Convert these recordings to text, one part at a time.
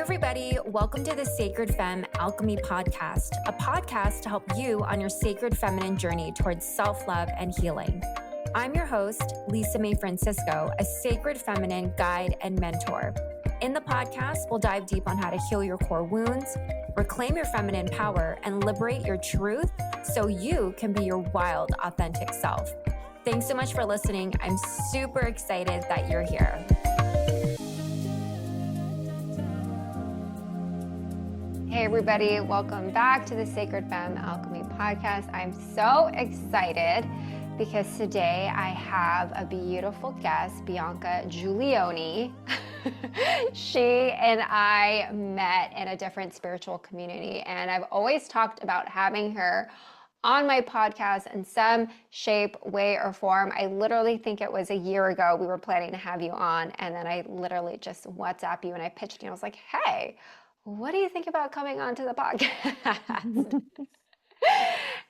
everybody. Welcome to the Sacred Femme Alchemy podcast, a podcast to help you on your sacred feminine journey towards self-love and healing. I'm your host, Lisa Mae Francisco, a sacred feminine guide and mentor. In the podcast, we'll dive deep on how to heal your core wounds, reclaim your feminine power, and liberate your truth so you can be your wild, authentic self. Thanks so much for listening. I'm super excited that you're here. Hey everybody, welcome back to the Sacred Femme Alchemy podcast. I'm so excited because today I have a beautiful guest, Bianca Giulione. She and I met in a different spiritual community, and I've always talked about having her on my podcast in some shape, way, or form. I literally think it was a year ago we were planning to have you on, and then I literally just WhatsApp you and I pitched you. I was like, hey, what do you think about coming onto the podcast?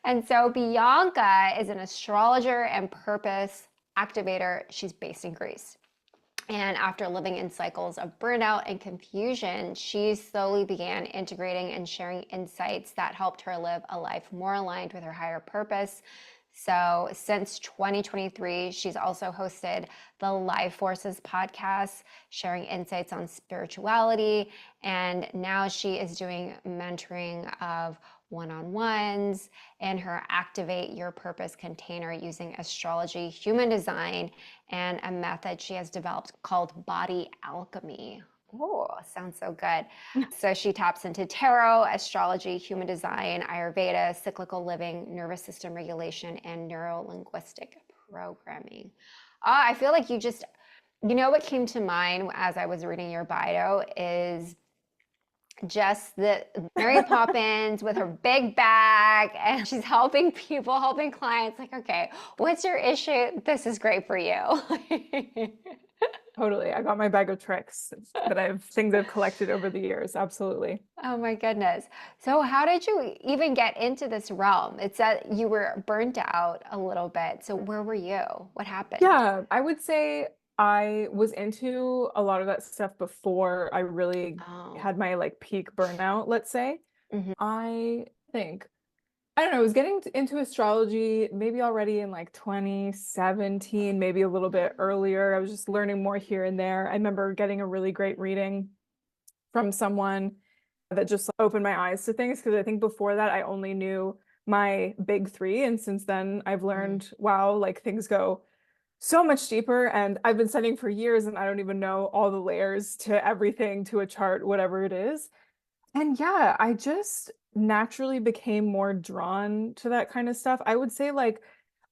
And so Bianca is an astrologer and purpose activator. She's based in Greece. And after living in cycles of burnout and confusion, she slowly began integrating and sharing insights that helped her live a life more aligned with her higher purpose. So since 2023, she's also hosted the Life Forces podcast, sharing insights on spirituality. And now she is doing mentoring of one-on-ones in her Activate Your Purpose container using astrology, human design, and a method she has developed called Body Alchemy. Oh, sounds so good. So she taps into tarot, astrology, human design, Ayurveda, cyclical living, nervous system regulation, and neuro-linguistic programming. I feel like you know what came to mind as I was reading your bio is just the Mary Poppins with her big bag, and she's helping people, helping clients. Like, okay, what's your issue? This is great for you. Totally. I got my bag of tricks that things I've collected over the years. Absolutely. Oh my goodness. So how did you even get into this realm? It said you were burnt out a little bit. So where were you? What happened? Yeah, I would say I was into a lot of that stuff before I really had my peak burnout, let's say. Mm-hmm. I don't know, I was getting into astrology maybe already in 2017, maybe a little bit earlier. I was just learning more here and there. I remember getting a really great reading from someone that just opened my eyes to things, because I think before that I only knew my big three. And since then I've learned, wow, things go so much deeper, and I've been studying for years and I don't even know all the layers to everything, to a chart, whatever it is. And yeah, I just naturally became more drawn to that kind of stuff. I would say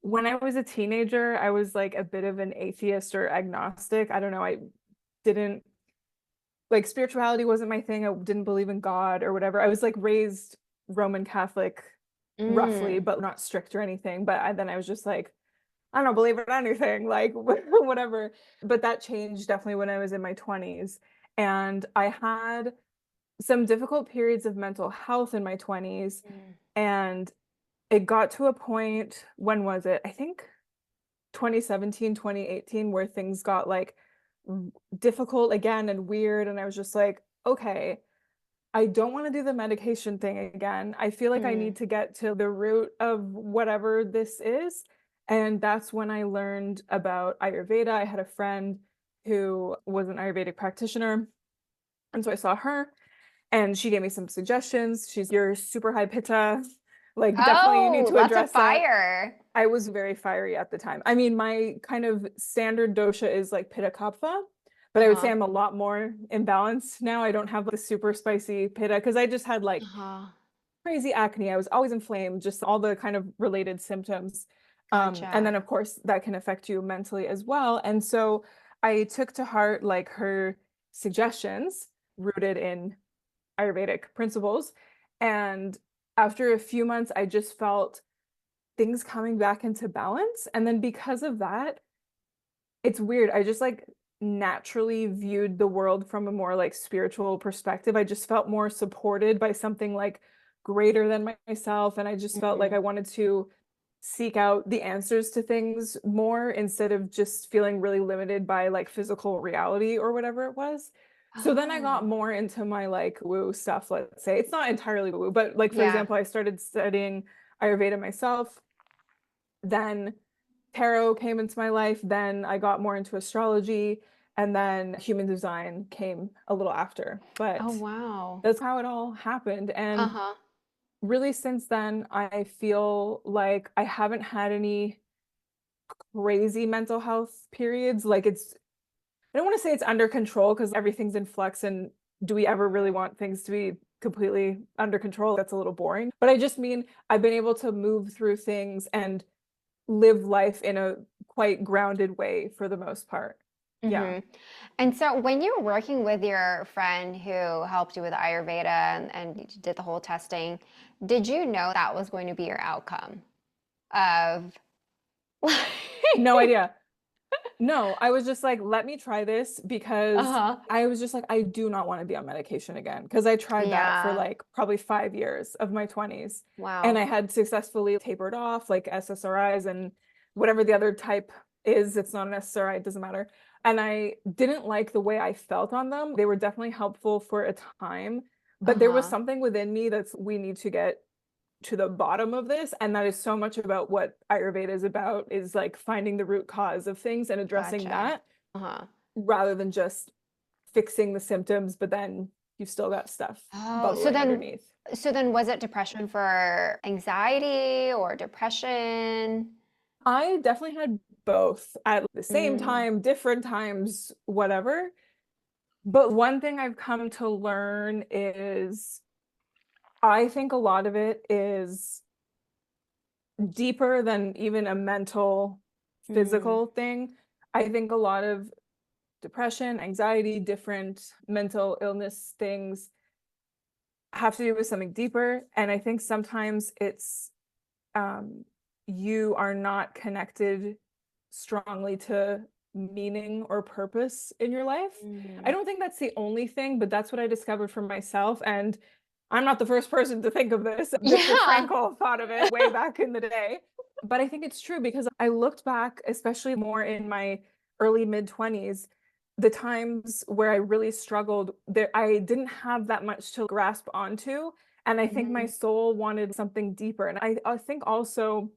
when I was a teenager, I was a bit of an atheist or agnostic. I don't know. I didn't spirituality wasn't my thing. I didn't believe in God or whatever. I was raised Roman Catholic roughly, but not strict or anything. But then I was just I don't believe in anything, whatever. But that changed definitely when I was in my 20s. And I had some difficult periods of mental health in my 20s. And it got to a point, when was it? I think 2017, 2018, where things got difficult again and weird. And I was just okay, I don't want to do the medication thing again. I feel like I need to get to the root of whatever this is. And that's when I learned about Ayurveda. I had a friend who was an Ayurvedic practitioner. And so I saw her and she gave me some suggestions. You're super high pitta. Definitely you need to address fire. That. I was very fiery at the time. I mean, my kind of standard dosha is pitta kapha, but I would say I'm a lot more imbalanced now. I don't have the super spicy pitta because I just had crazy acne. I was always inflamed, just all the kind of related symptoms. Gotcha. And then of course that can affect you mentally as well. And so I took to heart her suggestions rooted in Ayurvedic principles. And after a few months, I just felt things coming back into balance. And then because of that, it's weird. I just naturally viewed the world from a more spiritual perspective. I just felt more supported by something greater than myself. And I just felt I wanted to seek out the answers to things more instead of just feeling really limited by physical reality or whatever it was. So then I got Oh, more into my like woo stuff, let's say. It's not entirely woo, but like for yeah. example, I started studying Ayurveda myself. Then tarot came into my life. Then I got more into astrology, and then human design came a little after. Oh, But wow. that's how it all happened. And Uh-huh. really since then, I feel like I haven't had any crazy mental health periods. Like I don't want to say it's under control because everything's in flux. And do we ever really want things to be completely under control? That's a little boring. But I just mean I've been able to move through things and live life in a quite grounded way for the most part. Yeah. Hmm. And so when you were working with your friend who helped you with Ayurveda and you did the whole testing, did you know that was going to be your outcome of No idea. No, I was just like, let me try this because Uh-huh. I was just like, I do not want to be on medication again. Because I tried that for Yeah. like probably 5 years of my 20s. And Wow. I had successfully tapered off like SSRIs and whatever the other type is. It's not an SSRI, it doesn't matter. And I didn't like the way I felt on them. They were definitely helpful for a time, but there was Uh-huh. something within me that's we need to get to the bottom of this, and that is so much about what Ayurveda is about, is like finding the root cause of things and addressing Gotcha. that Uh-huh. rather than just fixing the symptoms, but then you've still got stuff Oh, bubbling underneath. so then was it depression for anxiety or depression? I definitely had both at the same Mm. time, different times, whatever. But one thing I've come to learn is I think a lot of it is deeper than even a mental, Mm. physical thing. I think a lot of depression, anxiety, different mental illness things have to do with something deeper. And I think sometimes it's um, you are not connected strongly to meaning or purpose in your life. I Mm. don't think that's the only thing, but that's what I discovered for myself. And I'm not the first person to think of this. Viktor Yeah. Frankl thought of it way back in the day. But I think it's true because I looked back, especially more in my early mid 20s, the times where I really struggled, there I didn't have that much to grasp onto. And I think my Mhm. soul wanted something deeper. And I think also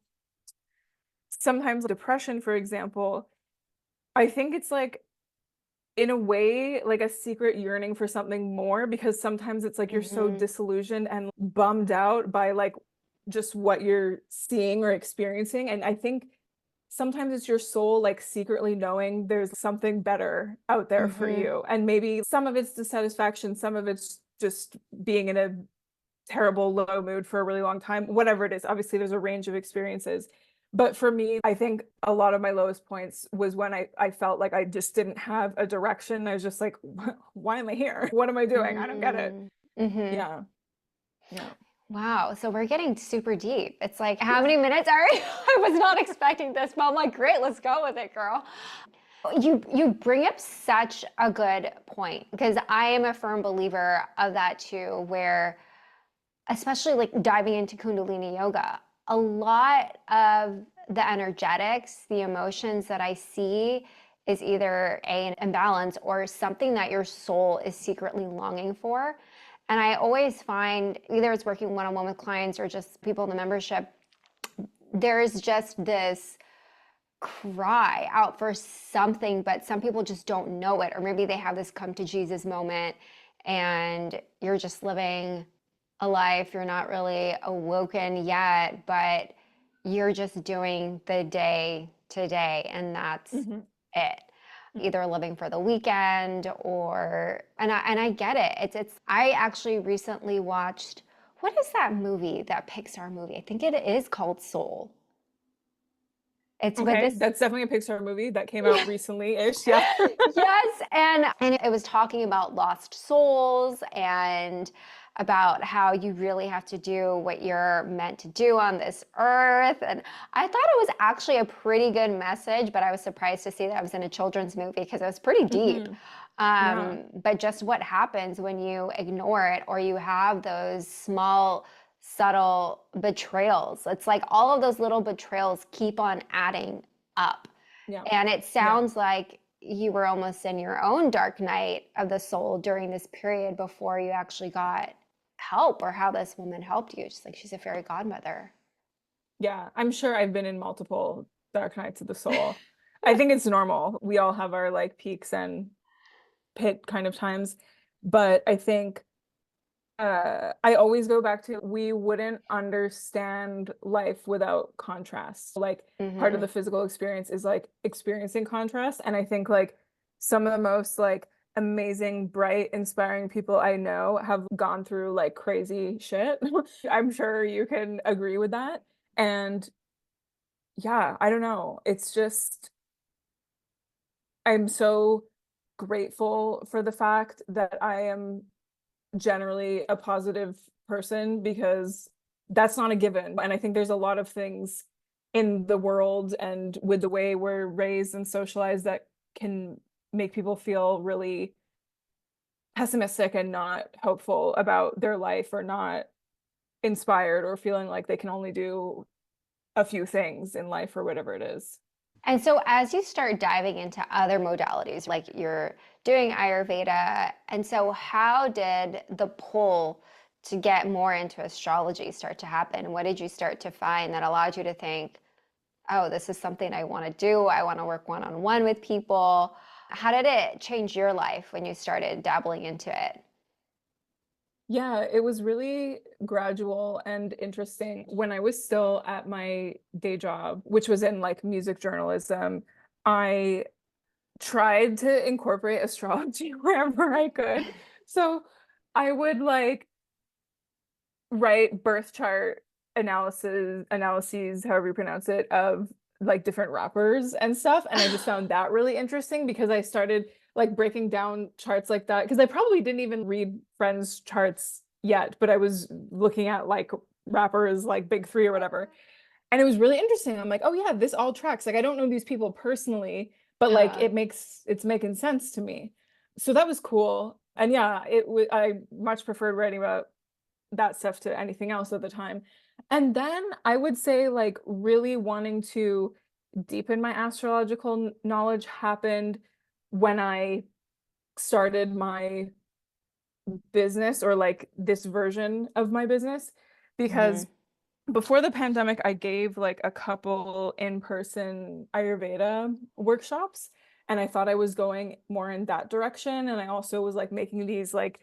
sometimes depression, for example, I think it's like in a way like a secret yearning for something more because sometimes it's like you're so Mhm. disillusioned and bummed out by like just what you're seeing or experiencing. And I think sometimes it's your soul like secretly knowing there's something better out there for Mhm. you. And maybe some of it's dissatisfaction, some of it's just being in a terrible low mood for a really long time, whatever it is. Obviously, there's a range of experiences. But for me, I think a lot of my lowest points was when I felt like I just didn't have a direction. I was just like, why am I here? What am I doing? I don't get it. Mm. Mhm. Yeah. Yeah. Wow. So we're getting super deep. It's like, how many minutes are we? I was not expecting this, but I'm like, great, let's go with it, girl. You bring up such a good point because I am a firm believer of that too, where especially like diving into Kundalini yoga, a lot of the energetics, the emotions that I see is either an imbalance or something that your soul is secretly longing for. And I always find either it's working one on one with clients or just people in the membership, there's just this cry out for something, but some people just don't know it. Or maybe they have this come to Jesus moment and you're just living a life, you're not really awoken yet, but you're just doing the day to day, and that's Hmm. it. Either living for the weekend or and I get it. It's I actually recently watched, what is that movie, that Pixar movie? I think it is called Soul. It's with Okay. this That's definitely a Pixar movie that came out recently-ish. Yeah. yes, and it was talking about lost souls and about how you really have to do what you're meant to do on this earth. And I thought it was actually a pretty good message, but I was surprised to see that I was in a children's movie because it was pretty deep. Hmm. Yeah. But just what happens when you ignore it or you have those small, subtle betrayals. It's like all of those little betrayals keep on adding up. Yeah. And it Yeah. sounds like you were almost in your own dark night of the soul during this period before you actually got help, or how this woman helped you. Just like she's a fairy godmother. Yeah, I'm sure I've been in multiple dark nights of the soul. I think it's normal. We all have our like peaks and pit kind of times. But I think I always go back to we wouldn't understand life without contrast. Like part of Mm-hmm. the physical experience is like experiencing contrast. And I think like some of the most like amazing, bright, inspiring people I know have gone through like crazy shit. I'm sure you can agree with that. And yeah, I don't know. It's just I'm so grateful for the fact that I am generally a positive person because that's not a given. And I think there's a lot of things in the world and with the way we're raised and socialized that can make people feel really pessimistic and not hopeful about their life or not inspired or feeling like they can only do a few things in life or whatever it is. And so as you start diving into other modalities, like you're doing Ayurveda, and so how did the pull to get more into astrology start to happen? What did you start to find that allowed you to think, oh, this is something I want to do. I want to work one-on-one with people. How did it change your life when you started dabbling into it? Yeah, it was really gradual and interesting. When I was still at my day job, which was in like music journalism, I tried to incorporate astrology wherever I could. So I would like write birth chart analyses, however you pronounce it, of like different rappers and stuff. And I just found that really interesting because I started like breaking down charts like that because I probably didn't even read friends' charts yet, but I was looking at like rappers like big three or whatever. And it was really interesting. I'm like, oh yeah, this all tracks. Like I don't know these people personally, but like it's making sense to me. So that was cool. And yeah, I much preferred writing about that stuff to anything else at the time. And then I would say like really wanting to deepen my astrological knowledge happened when I started my business or like this version of my business Mm-hmm. because before the pandemic I gave like a couple in-person Ayurveda workshops and I thought I was going more in that direction and I also was like making these like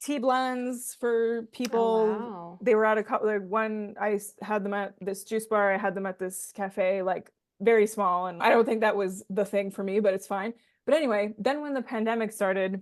tea blends for Oh, people. wow. They were at a couple like one had them at this juice bar, I had them at this cafe, like very small. And I don't think that was the thing for me, but it's fine. But anyway, then when the pandemic started,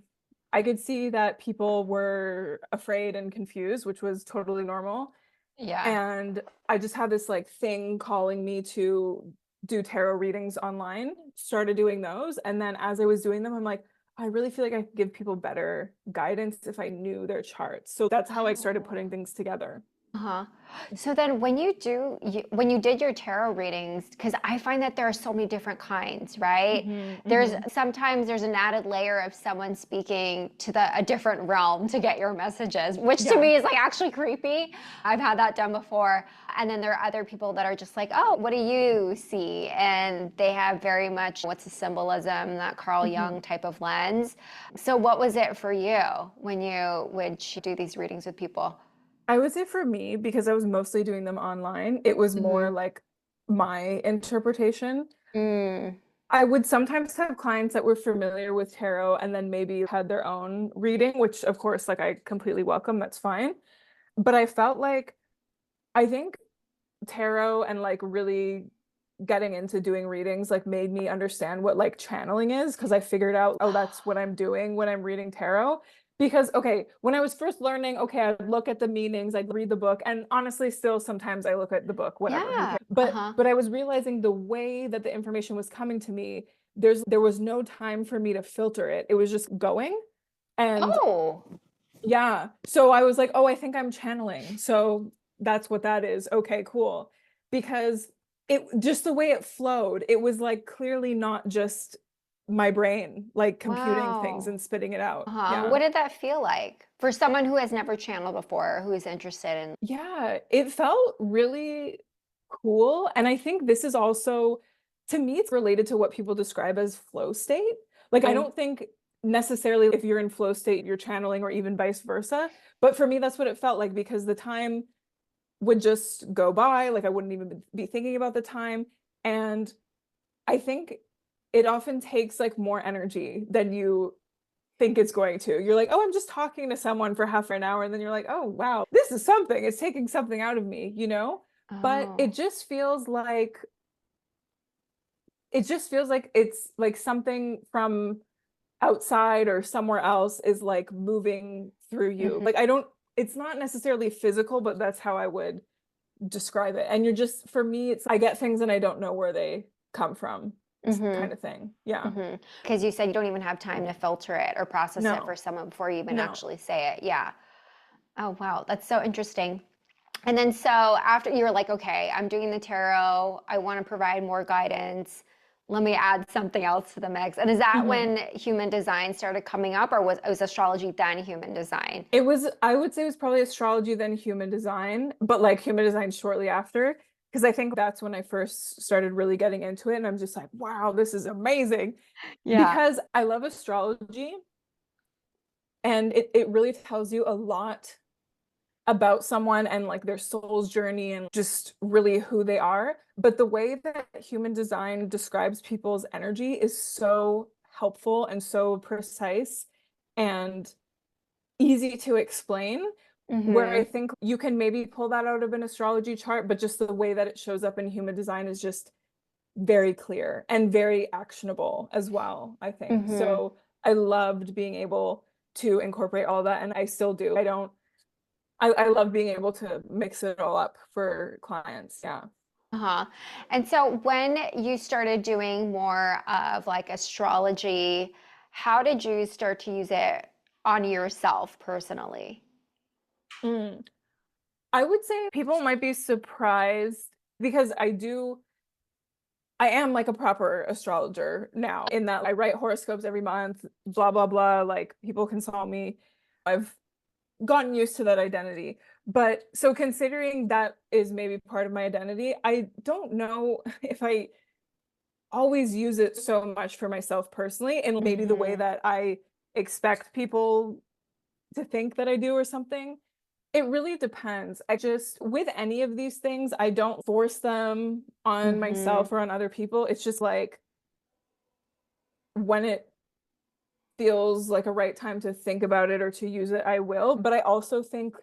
I could see that people were afraid and confused, which was totally normal. Yeah. And I just had this like thing calling me to do tarot readings online, started doing those. And then as I was doing them, I'm like, I really feel like I could give people better guidance if I knew their charts. So that's how I started Oh. putting things together. Uh-huh. So then when you did your tarot readings, because I find that there are so many different kinds, right? Hmm. There's Hmm. sometimes there's an added layer of someone speaking to a different realm to get your messages, which to Yeah. me is like actually creepy. I've had that done before. And then there are other people that are just like, oh, what do you see? And they have very much what's the symbolism, that Carl Hmm. Jung type of lens. So what was it for you when you would do these readings with people? I would say for me, because I was mostly doing them online, it was more Mm-hmm. like my interpretation. Mm. I would sometimes have clients that were familiar with tarot and then maybe had their own reading, which of course, like I completely welcome, that's fine. But I felt like I think tarot and like really getting into doing readings like made me understand what like channeling is because I figured out, oh, that's what I'm doing when I'm reading tarot. Because okay, when I was first learning, okay, I'd look at the meanings, I'd read the book, and honestly, still sometimes I look at the book, whatever, who Yeah. cares? But Uh-huh. but I was realizing the way that the information was coming to me, there was no time for me to filter it. It was just going. And Oh. yeah. So I was like, oh, I think I'm channeling. So that's what that is. Okay, cool. Because it just the way it flowed, it was like clearly not just my brain like computing things Wow. and spitting it out. Uh-huh. Yeah. What did that feel like for someone who has never channeled before, who is interested in? Yeah, it felt really cool. And I think this is also to me, it's related to what people describe as flow state. Like, I Mm. don't think necessarily if you're in flow state, you're channeling, or even vice versa. But for me, that's what it felt like, because the time would just go by. Like, I wouldn't even be thinking about the time. And I think it often takes like more energy than you think it's going to. You're like, oh, I'm just talking to someone for half an hour. And then you're like, oh, wow, this is something. It's taking something out of me, you know? But Oh. it just feels like it's like something from outside or somewhere else is like moving through you. Mhm. Like, it's not necessarily physical, but that's how I would describe it. And you're just, for me, it's, I get things and I don't know where they come from, Mhm. kind of thing. Yeah. Mhm. Because you said you don't even have time to filter it or process it for No, someone before you even no. actually say it. Yeah. Oh, wow. That's so interesting. And then so after you were like, okay, I'm doing the tarot, I want to provide more guidance. Let me add something else to the mix. And is that Mhm. when human design started coming up, or was astrology then human design? It was, I would say it was probably astrology, then human design, but like human design shortly after. Because I think that's when I first started really getting into it. And I'm just like, wow, this is amazing. Yeah. Because I love astrology, and it really tells you a lot about someone and like their soul's journey and just really who they are. But the way that human design describes people's energy is so helpful and so precise and easy to explain, where I Mm-hmm. think you can maybe pull that out of an astrology chart, but just the way that it shows up in human design is just very clear and very actionable as well, I think. Mm-hmm. So I loved being able to incorporate all that, and I still do. I love being able to mix it all up for clients. Yeah. Uh-huh. And so when you started doing more of like astrology, how did you start to use it on yourself personally? Mm. I would say people might be surprised, because I am like a proper astrologer now, in that I write horoscopes every month, blah, blah, blah. Like, people consult me. I've gotten used to that identity. But so, considering that is maybe part of my identity, I don't know if I always use it so much for myself personally, and maybe the way Mm-hmm. that I expect people to think that I do or something. It really depends. I just, with any of these things, I don't force them on Mm-hmm. myself or on other people. It's just like, when it feels like a right time to think about it or to use it, I will. But I also think,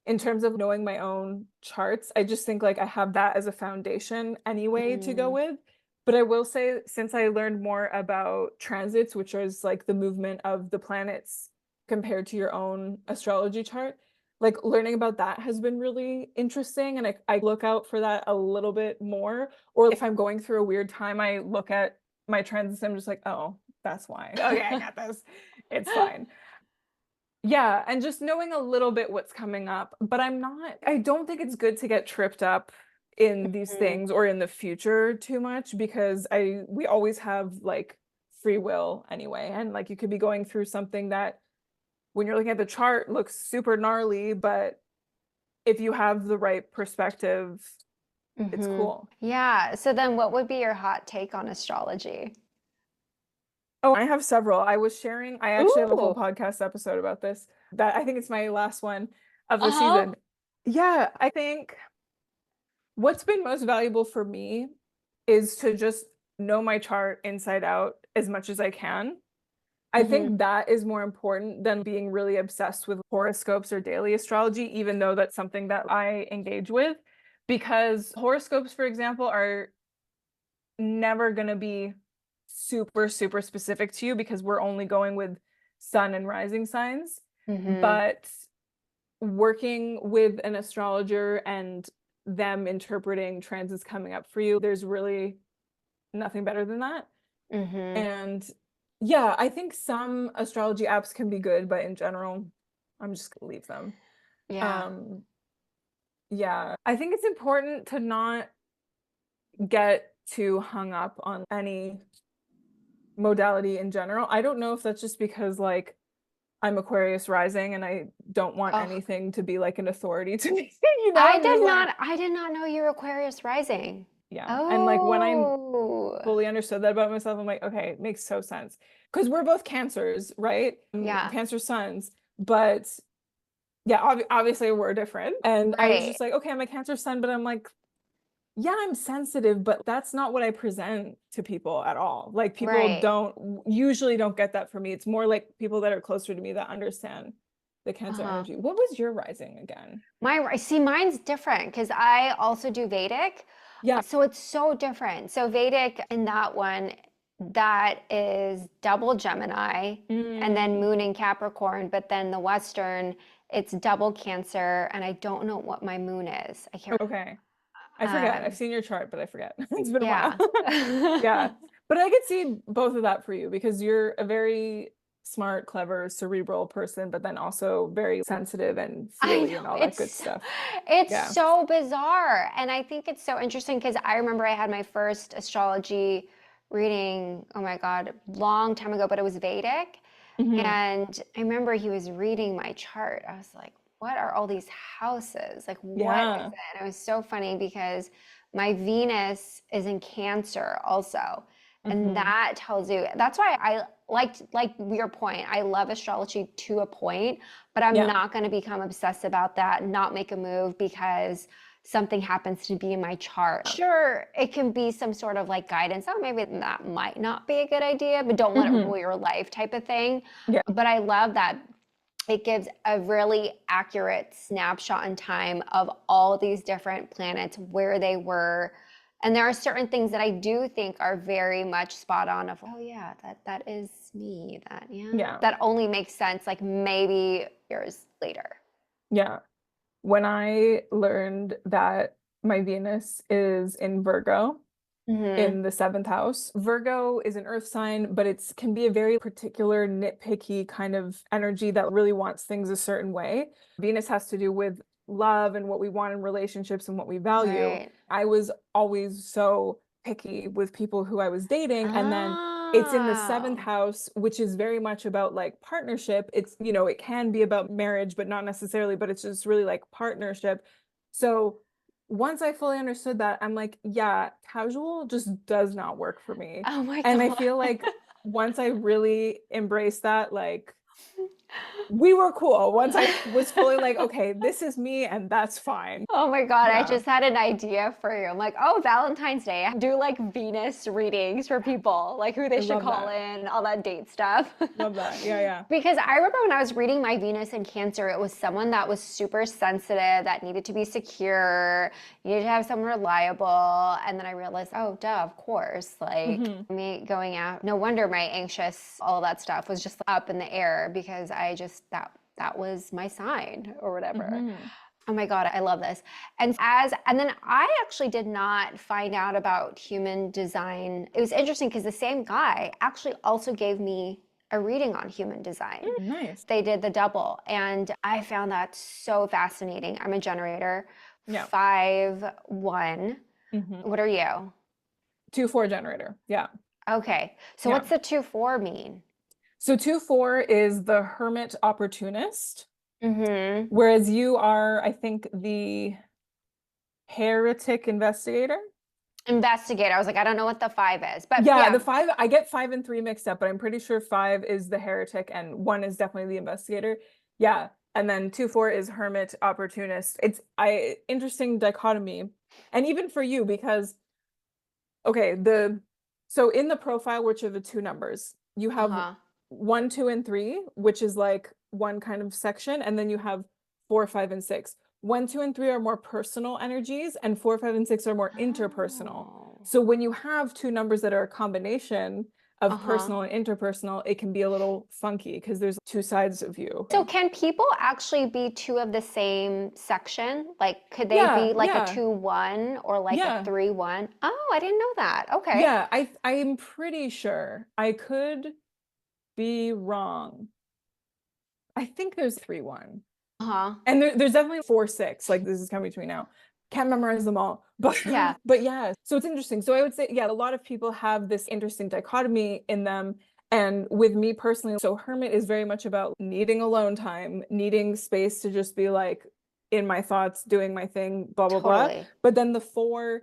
in terms of knowing my own charts, I just think like I have that as a foundation anyway to go Mm. with. But I will say, since I learned more about transits, which is like the movement of the planets compared to your own astrology chart, like learning about that has been really interesting. And I look out for that a little bit more. Or if I'm going through a weird time, I look at my transits, I'm just like, oh, that's why. Okay, I got this. It's fine. Yeah, and just knowing a little bit what's coming up, but I don't think it's good to get tripped up in these Mm. things or in the future too much, because we always have like free will anyway. And like, you could be going through something that, when you're looking at the chart, looks super gnarly, but if you have the right perspective, it's Mm-hmm. cool. Yeah. So then what would be your hot take on astrology? Oh, I have several. I actually have a whole Ooh. podcast episode about this, that I think it's my last one of the Uh-huh. season. Yeah, I think what's been most valuable for me is to just know my chart inside out as much as I can. I Mm-hmm. think that is more important than being really obsessed with horoscopes or daily astrology, even though that's something that I engage with. Because horoscopes, for example, are never going to be super, super specific to you, because we're only going with sun and rising signs. Mm-hmm. But working with an astrologer and them interpreting transits coming up for you, there's really nothing better than that. Mm-hmm. And yeah, I think some astrology apps can be good, but in general, I'm just gonna leave them. Yeah. Um, yeah, I think it's important to not get too hung up on any modality in general. I don't know if that's just because like I'm Aquarius rising and I don't want Oh, anything to be like an authority to me, you know? I'm just like, I did not know you're Aquarius rising. Yeah. And like when I Oh, fully understood that about myself, I'm like, okay, it makes so sense. Because we're both cancers, right? yeah, Cancer suns. But yeah, obviously we're different. And I was right, just like, okay, I'm a cancer sun, but I'm like, yeah, I'm sensitive, but that's not what I present to people at all. Like people right. don't usually don't get that from me. It's more like people that are closer to me that understand the cancer Uh-huh. energy. What was your rising again? See, mine's different because I also do Vedic. Yeah. So it's so different. So Vedic in that one, that is double Gemini and then Mm, Moon in Capricorn. But then the Western, it's double Cancer. And I don't know what my moon is. I can't. okay. I forget. I've Um, seen your chart, but I forget. It's been a while. yeah. Yeah. But I could see both of that for you because you're a very smart, clever, cerebral person, but then also very sensitive and I feely know and all that good it's stuff. it's Yeah. so bizarre, and I think it's so interesting because I remember I had my first astrology reading, oh my God, long time ago, but it was Vedic. Hmm. And I remember he was reading my chart. I was like, what are all these houses? Like, what is Yeah. it? And it was so funny because my Venus is in Cancer also. And Hmm. that tells you, that's why I like your point. I love astrology to a point, but I'm Yeah. not going to become obsessed about that, not make a move because something happens to be in my chart. Sure, it can be some sort of like guidance. Oh, maybe that might not be a good idea, but don't let it Hmm. rule your life type of thing. Yeah. But I love that it gives a really accurate snapshot in time of all these different planets, where they were. And there are certain things that I do think are very much spot on of, oh yeah, that is me. That yeah. Yeah. That only makes sense like maybe years later. Yeah. When I learned that my Venus is in Virgo, Mm-hmm. in the seventh house. Virgo is an earth sign, but it's can be a very particular, nitpicky kind of energy that really wants things a certain way. Venus has to do with love and what we want in relationships and what we value. Right. I was always so picky with people who I was dating. And then it's in the seventh Oh. house, which is very much about like partnership. It's, it can be about marriage, but not necessarily, but it's just really like partnership. So once I fully understood that, I'm like, yeah, casual just does not work for me. Oh my And I God. feel like once I really embraced that, like we were cool. Once I was fully like, okay, this is me and that's fine. Oh my God, I Yeah, just had an idea for you. I'm like, oh, Valentine's Day. I do like Venus readings for people, like who they I should love call that. in, all that date stuff. Love that. Yeah, yeah. Because I remember when I was reading my Venus in Cancer, it was someone that was super sensitive, that needed to be secure, needed to have someone reliable. And then I realized, oh, duh, of course. Like Hmm. me going out, no wonder my anxious, all of that stuff was just up in the air because I just, that was my sign or whatever. Hmm. Oh my God, I love this. And then I actually did not find out about human design. It was interesting because the same guy actually also gave me a reading on human design. Nice. They did the double, and I found that so fascinating. I'm a generator, Yeah. 5-1. Hmm. What are you? 2-4 generator. Yeah. Okay. So Yeah. what's the 2-4 mean? So 2-4 is the hermit opportunist, Mm-hmm. whereas you are, I think, the heretic investigator. Investigate. I was like, I don't know what the 5 is, but Yeah, the yeah. five, I get 5 and 3 mixed up, but I'm pretty sure 5 is the heretic and 1 is definitely the investigator. Yeah. And then 2-4 is hermit opportunist. It's interesting dichotomy. And even for you, because okay, so in the profile, which are the two numbers, you have Uh-huh. 1, 2, and 3, which is like one kind of section, and then you have 4, 5, and 6. 1, 2, and 3 are more personal energies, and 4, 5, and 6 are more interpersonal. Oh. So when you have two numbers that are a combination of Uh-huh. personal and interpersonal, it can be a little funky because there's two sides of you. So can people actually be two of the same section? Like, could they Yeah, be like a yeah, 2-1 or like a yeah, 3-1? Oh, I didn't know that. Okay. yeah. I'm pretty sure. I could be wrong. I think there's 3-1. Uh-huh. And there's definitely 4-6. Like this is coming to me now. Can't memorize them all. But Yeah. but yeah, so it's interesting. So I would say, yeah, a lot of people have this interesting dichotomy in them. And with me personally, so hermit is very much about needing alone time, needing space to just be like in my thoughts, doing my thing, blah, blah, blah. Totally. But then the 4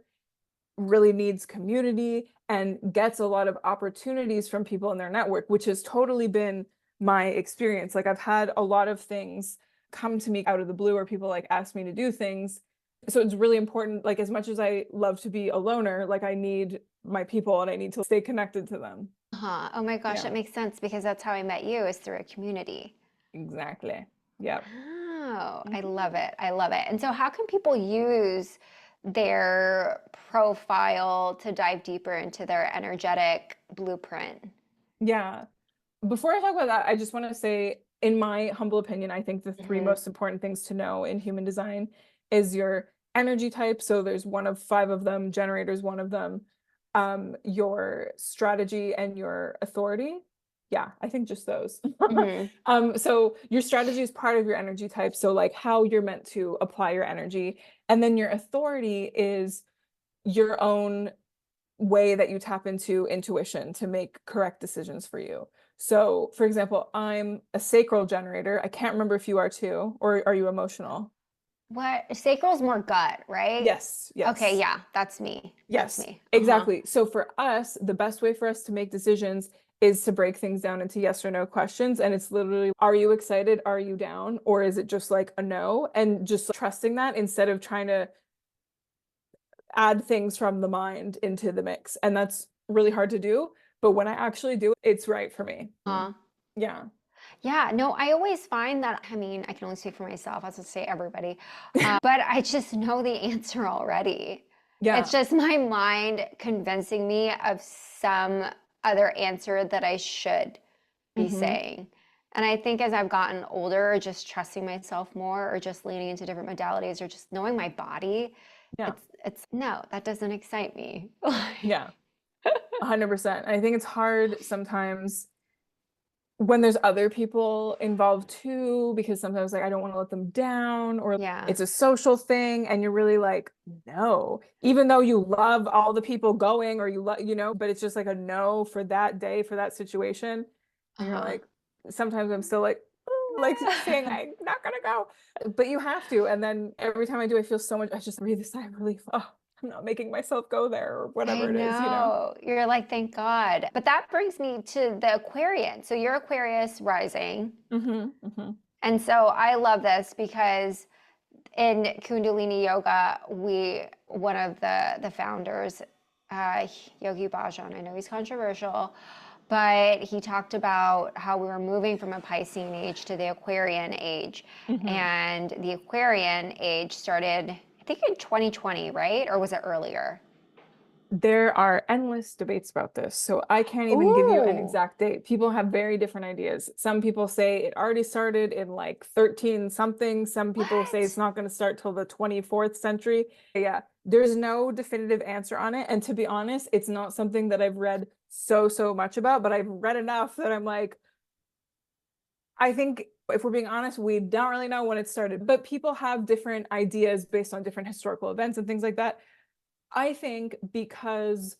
really needs community and gets a lot of opportunities from people in their network, which has totally been my experience. Like I've had a lot of things come to me out of the blue, or people like ask me to do things. So it's really important, like as much as I love to be a loner, like I need my people and I need to stay connected to them. Uh-huh. Oh my gosh, Yeah, that makes sense because that's how I met you, is through a community. exactly. Yeah. Oh, I love Mhm. it. I love it. And so, how can people use their profile to dive deeper into their energetic blueprint? Yeah. Before I talk about that, I just want to say, in my humble opinion, I think the three Hmm. most important things to know in human design is your energy type. So there's one of five of them, generator's one of them, your strategy and your authority. Yeah, I think just those. Hmm. So your strategy is part of your energy type. So like how you're meant to apply your energy. And then your authority is your own way that you tap into intuition to make correct decisions for you. So, for example, I'm a sacral generator. I can't remember if you are too, or are you emotional? What? Sacral's more gut, right? Yes, Okay, yes, yeah, that's me. That's yes, me. Uh-huh. exactly. So for us, the best way for us to make decisions is to break things down into yes or no questions. And it's literally, are you excited? Are you down? Or is it just like a no? And just trusting that instead of trying to add things from the mind into the mix. And that's really hard to do. But when I actually do it, it's right for me. Uh-huh. Yeah. Yeah, no, I always find that, I mean, I can only speak for myself, I was to say everybody, but I just know the answer already. It's Yeah. just my mind convincing me of some other answer that I should be Hmm. saying. And I think as I've gotten older, just trusting myself more, or just leaning into different modalities, or just knowing my body, Yeah. it's no, that doesn't excite me. Yeah. 100%. I think it's hard sometimes when there's other people involved too, because sometimes like I don't want to let them down, or Yeah. it's a social thing and you're really like, no, even though you love all the people going, or you love, but it's just like a no for that day, for that situation. And you're Uh-huh. like, sometimes I'm still like, like saying I'm not gonna go, but you have to. And then every time I do, I feel so much, I just breathe a sigh of relief. Oh, I'm not making myself go there, or I whatever it is. know. You're like, thank God. But that brings me to the Aquarian. So you're Aquarius rising. Hmm. Hmm. And so I love this because in Kundalini Yoga, one of the founders, uh, Yogi Bhajan, I know he's controversial, but he talked about how we were moving from a Piscean age to the Aquarian age. Hmm. And the Aquarian age started, I think, in 2020, right? Or was it earlier? There are endless debates about this, so I can't even give you an Ooh, exact date. People have very different ideas. Some people say it already started in like 13 something. Some people say it's what? not going to start till the 24th century. Yeah, there's no definitive answer on it. And to be honest, it's not something that I've read so much about, but I've read enough that I'm like, I think if we're being honest, we don't really know when it started, but people have different ideas based on different historical events and things like that. I think because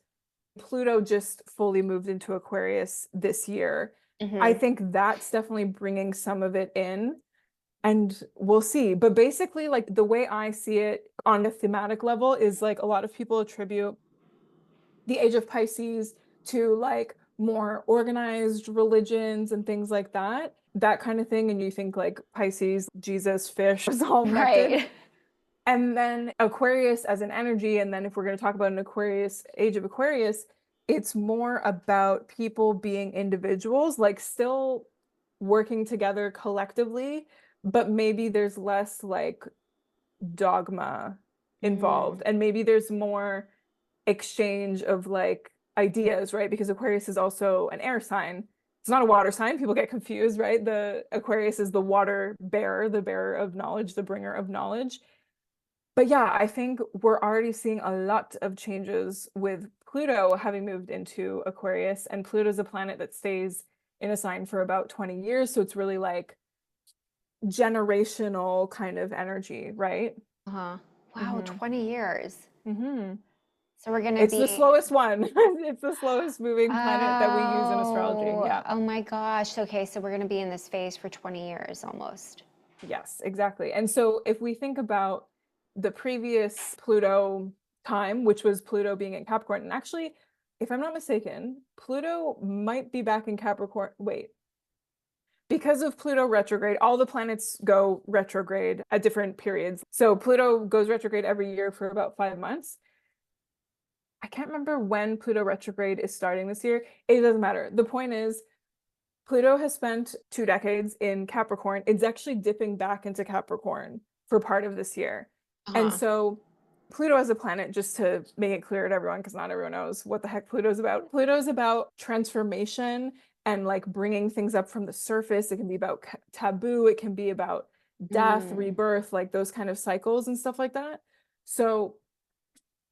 Pluto just fully moved into Aquarius this year, I Hmm. think that's definitely bringing some of it in, and we'll see. But basically, like the way I see it on a thematic level is like a lot of people attribute the age of Pisces to like more organized religions and things like that kind of thing. And you think like Pisces, Jesus, fish is all connected. Right. And then Aquarius as an energy, and then if we're going to talk about an Aquarius, Age of Aquarius, it's more about people being individuals, like still working together collectively, but maybe there's less like dogma involved, Hmm. and maybe there's more exchange of like ideas, right? Because Aquarius is also an air sign. It's not a water sign. People get confused, right? The Aquarius is the water bearer, the bearer of knowledge, the bringer of knowledge. But yeah, I think we're already seeing a lot of changes with Pluto having moved into Aquarius, and Pluto's a planet that stays in a sign for about 20 years. So it's really like generational kind of energy, right? Uh-huh. Wow, Hmm. 20 years. Hmm. So we're gonna It's the be, slowest one. It's the slowest moving planet that we use in astrology. oh, Yeah. oh my gosh. Okay, so we're gonna be in this phase for 20 years almost. Yes, exactly. And so if we think about the previous Pluto time, which was Pluto being in Capricorn. And actually, if I'm not mistaken, Pluto might be back in Capricorn. Wait, because of Pluto retrograde, all the planets go retrograde at different periods. So Pluto goes retrograde every year for about 5 months. I can't remember when Pluto retrograde is starting this year. It doesn't matter. The point is, Pluto has spent 2 decades in Capricorn. It's actually dipping back into Capricorn for part of this year. And so Pluto as a planet, just to make it clear to everyone, because not everyone knows what the heck Pluto's about. Pluto's about transformation and like bringing things up from the surface. It can be about taboo. It can be about death, rebirth, like those kind of cycles and stuff like that. So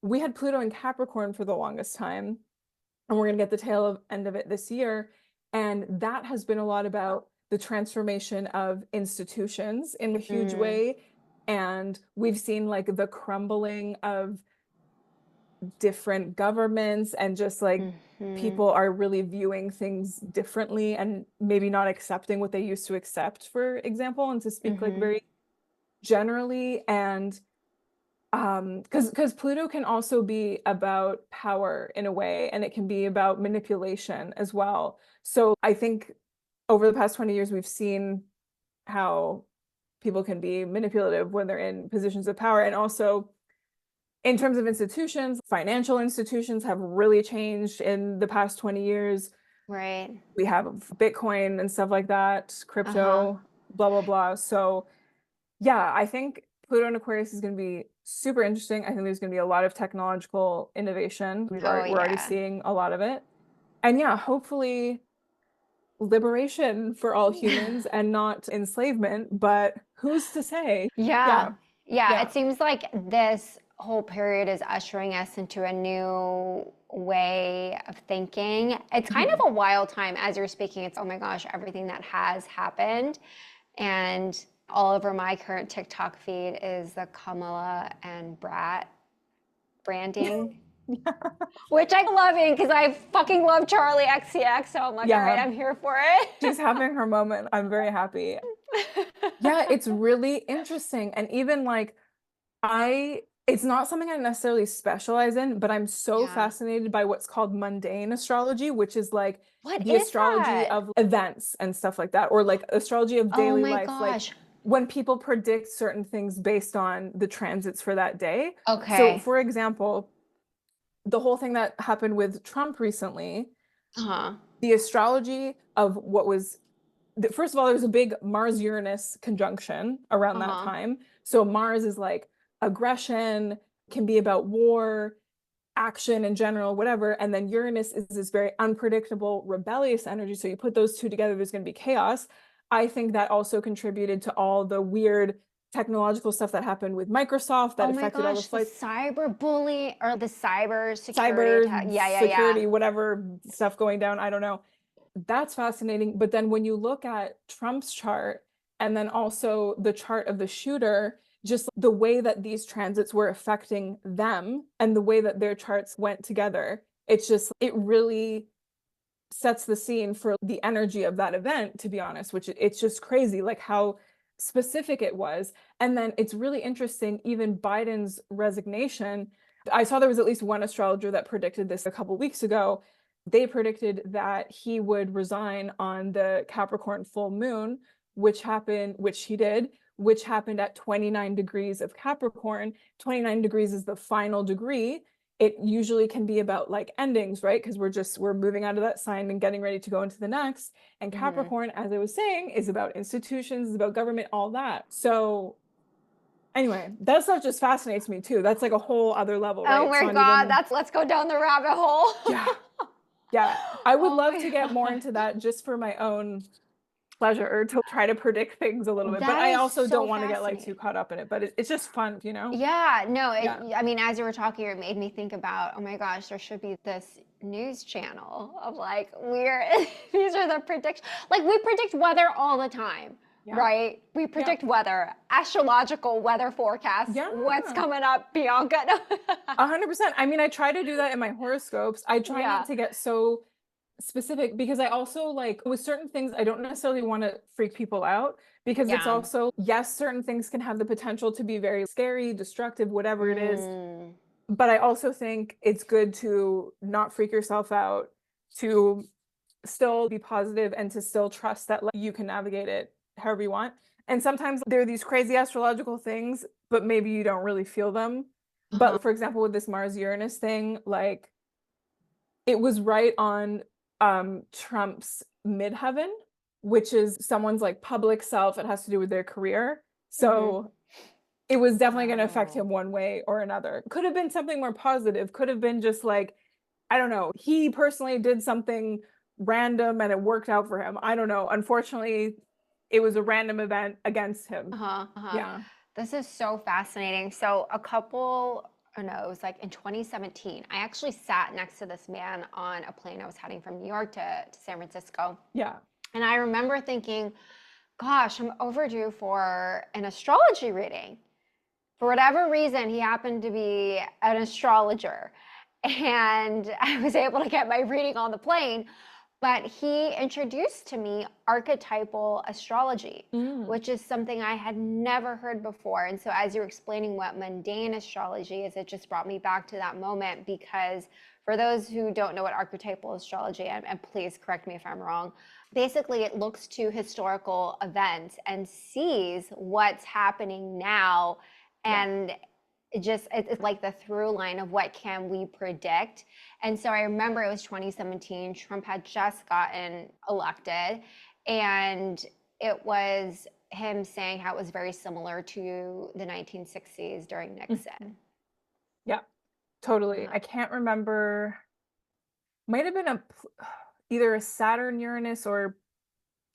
we had Pluto in Capricorn for the longest time, and we're going to get the tail end of it this year. And that has been a lot about the transformation of institutions in a huge way. And we've seen like the crumbling of different governments, and just like people are really viewing things differently and maybe not accepting what they used to accept, for example, and to speak like very generally. And because Pluto can also be about power in a way, and it can be about manipulation as well. So I think over the past 20 years, we've seen how people can be manipulative when they're in positions of power. And also in terms of institutions, financial institutions have really changed in the past 20 years. Right. We have Bitcoin and stuff like that, crypto, blah, blah, blah. So yeah, I think Pluto in Aquarius is going to be super interesting. I think there's going to be a lot of technological innovation. We're already seeing a lot of it. And yeah, hopefully liberation for all humans and not enslavement, but who's to say? Yeah. It seems like this whole period is ushering us into a new way of thinking. It's kind of a wild time as you're speaking. It's, oh my gosh, everything that has happened. And all over my current TikTok feed is the Kamala and Brat branding. Which I'm loving because I fucking love Charlie XCX. So I'm like, all right, I'm here for it. She's having her moment. I'm very happy. Yeah, it's really interesting. And even like, it's not something I necessarily specialize in, but I'm so fascinated by what's called mundane astrology, which is like the astrology of events and stuff like that, or like astrology of daily life. Like when people predict certain things based on the transits for that day. So for example, the whole thing that happened with Trump recently, the astrology of what was, first of all, there was a big Mars-Uranus conjunction around that time. So Mars is like aggression, can be about war, action in general, whatever. And then Uranus is this very unpredictable, rebellious energy. So you put those two together, there's going to be chaos. I think that also contributed to all the weird technological stuff that happened with Microsoft that affected all the flights. The cyberbullying or the cyber security. Security, whatever stuff going down. I don't know. That's fascinating. But then when you look at Trump's chart, and then also the chart of the shooter, just the way that these transits were affecting them and the way that their charts went together, it really sets the scene for the energy of that event, to be honest, which it's just crazy, like how specific it was. And then it's really interesting, even Biden's resignation. I saw there was at least one astrologer that predicted this a couple weeks ago. They predicted that he would resign on the Capricorn full moon, which he did, which happened at 29 degrees of Capricorn. 29 degrees is the final degree. It usually can be about like endings, right? Because we're moving out of that sign and getting ready to go into the next. And Capricorn, as I was saying, is about institutions, is about government, all that. So anyway, that stuff just fascinates me too. That's like a whole other level, right? Oh my God, let's go down the rabbit hole. Yeah. I would love to get more into that just for my own pleasure, to try to predict things a little bit. But I also don't want to get like too caught up in it, but it's just fun, you know? I mean, as you were talking, it made me think about, oh my gosh, there should be this news channel of like, these are the predictions. Like we predict weather all the time, right? We predict weather, astrological weather forecasts. What's coming up, Bianca? 100%. I mean, I try to do that in my horoscopes. I try not to get so specific, because I also like with certain things, I don't necessarily want to freak people out, because it's also, yes, certain things can have the potential to be very scary, destructive, whatever it is. But I also think it's good to not freak yourself out, to still be positive and to still trust that like, you can navigate it however you want. And sometimes there are these crazy astrological things, but maybe you don't really feel them. Uh-huh. But for example, with this Mars Uranus thing, like it was right on Trump's midheaven, which is someone's like public self. It has to do with their career. So it was definitely going to affect him one way or another. Could have been something more positive, could have been just like, I don't know, he personally did something random and it worked out for him. I don't know. Unfortunately, it was a random event against him. Yeah. This is so fascinating. So a couple, oh no, it was like in 2017, I actually sat next to this man on a plane. I was heading from New York to San Francisco. Yeah. And I remember thinking, gosh, I'm overdue for an astrology reading. For whatever reason, he happened to be an astrologer. And I was able to get my reading on the plane. But he introduced to me archetypal astrology, which is something I had never heard before. And so, as you're explaining what mundane astrology is, it just brought me back to that moment. Because for those who don't know what archetypal astrology, and please correct me if I'm wrong, basically it looks to historical events and sees what's happening now, and it's like the through line of what can we predict. And so I remember it was 2017, Trump had just gotten elected, and it was him saying how it was very similar to the 1960s during Nixon. Yeah, totally. I can't remember, might have been either a Saturn Uranus or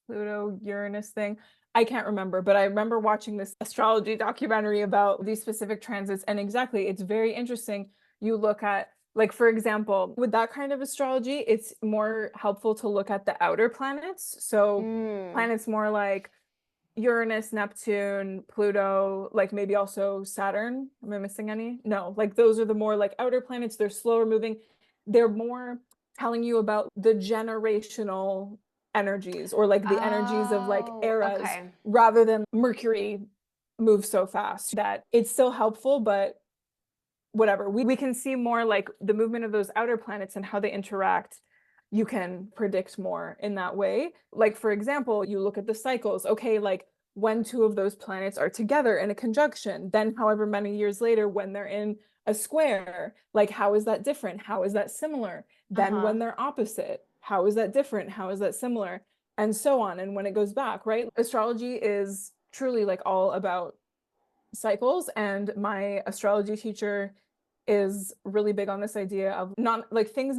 Pluto Uranus thing. I can't remember, but I remember watching this astrology documentary about these specific transits. And exactly, it's very interesting. You look at, like, for example, with that kind of astrology, it's more helpful to look at the outer planets. So planets more like Uranus, Neptune, Pluto, like maybe also Saturn. Am I missing any? No, like those are the more like outer planets. They're slower moving. They're more telling you about the generational energies, or like the energies of like eras, rather than Mercury moves so fast that it's still helpful, but whatever. We can see more like the movement of those outer planets and how they interact. You can predict more in that way. Like, for example, you look at the cycles. Okay, like when two of those planets are together in a conjunction, then however many years later, when they're in a square, like how is that different? How is that similar? Then when they're opposite, how is that different? How is that similar? And so on. And when it goes back, right? Astrology is truly like all about cycles. And my astrology teacher is really big on this idea of not things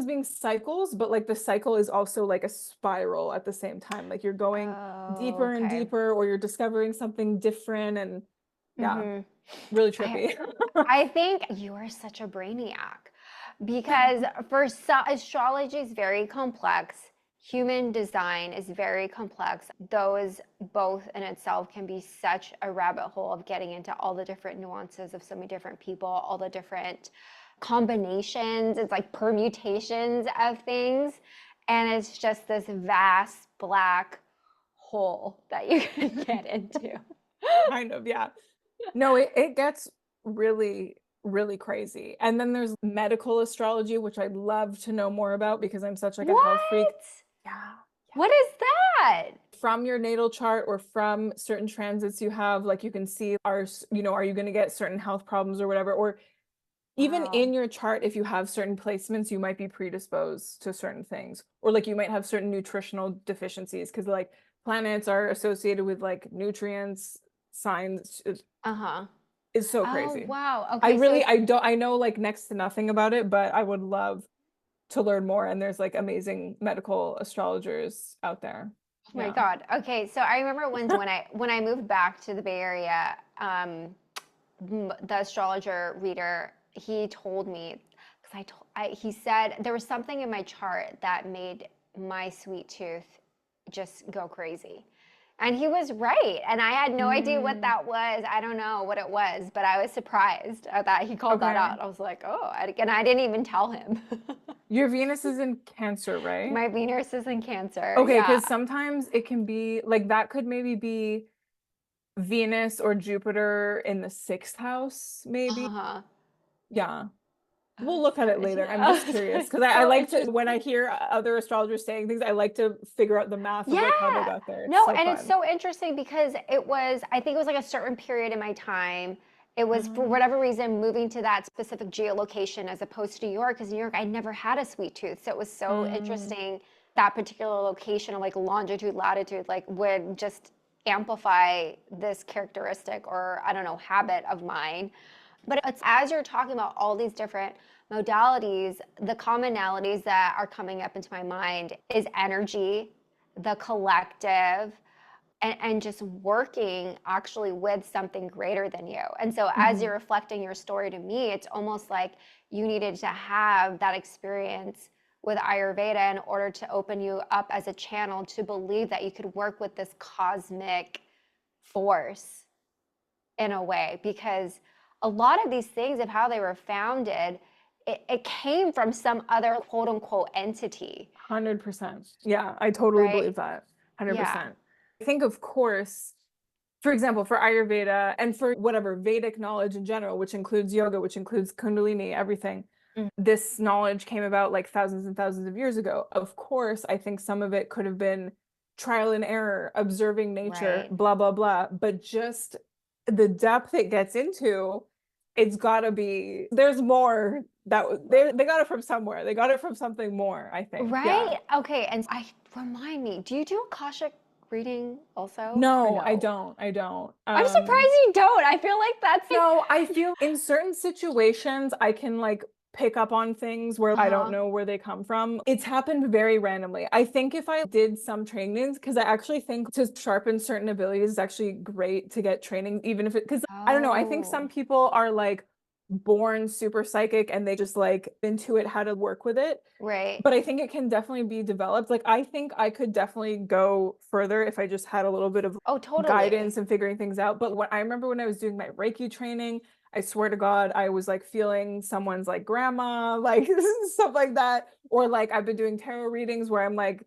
being cycles, but like the cycle is also like a spiral at the same time. Like you're going deeper and deeper, or you're discovering something different. And really trippy. I think you are such a brainiac, because for some, astrology is very complex. Human design is very complex. Those both in itself can be such a rabbit hole of getting into all the different nuances of so many different people, all the different combinations. It's like permutations of things. And it's just this vast black hole that you can get into. Kind of, yeah. No, it gets really, really crazy. And then there's medical astrology, which I'd love to know more about because I'm such like a health freak. Yeah. What is that? From your natal chart or from certain transits you have, like you can see, are you going to get certain health problems or whatever, or even in your chart, if you have certain placements, you might be predisposed to certain things, or like you might have certain nutritional deficiencies, because like planets are associated with like nutrients, signs. It's so crazy. Oh, wow. Okay. I know like next to nothing about it, but I would love to learn more. And there's like amazing medical astrologers out there. Oh my God. Okay. So I remember once when I moved back to the Bay Area, the astrologer reader, he told me, because he said there was something in my chart that made my sweet tooth just go crazy. And he was right. And I had no idea what that was. I don't know what it was, but I was surprised that he called that out. I was like, oh, and I didn't even tell him. Your Venus is in Cancer, right? My Venus is in Cancer. Okay, because sometimes it can be like that could maybe be Venus or Jupiter in the 6th house, maybe. Yeah. Oh, We'll look at it later. I'm just curious because I so like to, interesting. when I hear other astrologers saying things, I like to figure out the math of like how they Yeah. got there. It's No, so and it's fun. so interesting because I think it was like a certain period in my time. It was for Um, whatever reason moving to that specific geolocation as opposed to New York, because New York, I never had a sweet tooth. So it was so mm, interesting that particular location of like longitude, latitude, like would just amplify this characteristic or I don't know, habit of mine. But it's as you're talking about all these different modalities, the commonalities that are coming up into my mind is energy, the collective, and just working actually with something greater than you. And so as mhm. you're reflecting your story to me, it's almost like you needed to have that experience with Ayurveda in order to open you up as a channel to believe that you could work with this cosmic force in a way, because a lot of these things of how they were founded, it came from some other quote unquote entity, 100%. Yeah, I totally right? believe that. Yeah. 100%. I think, of course, for example, for Ayurveda and for whatever Vedic knowledge in general, which includes yoga, which includes Kundalini, everything, Mm. this knowledge came about like thousands and thousands of years ago. Of course, I think some of it could have been trial and error, observing nature, Right. blah, blah, blah. But just the depth it gets into, it's got to be, there's more that they got it from somewhere. They got it from something more, I think. Yeah. Right. Okay. And I remind me, do you do Akashic reading also or No, I no? don't. I don't. I'm surprised you don't. I feel like that's like, No, I feel in certain situations I can like pick up on things where I don't uh-huh. know where they come from. It's happened very randomly. I think if I did some trainings, because I actually think to sharpen certain abilities is actually great to get training, even if it, because I don't know, I think some Oh, people are like born super psychic and they just like intuit how to work with it. right. But I think it can definitely be developed. Like, I think I could definitely go further if I just had a little bit of Oh, totally. guidance and figuring things out. But when I remember when I was doing my Reiki training, I swear to God, I was like feeling someone's like grandma, like stuff like that. Or like I've been doing tarot readings where I'm like,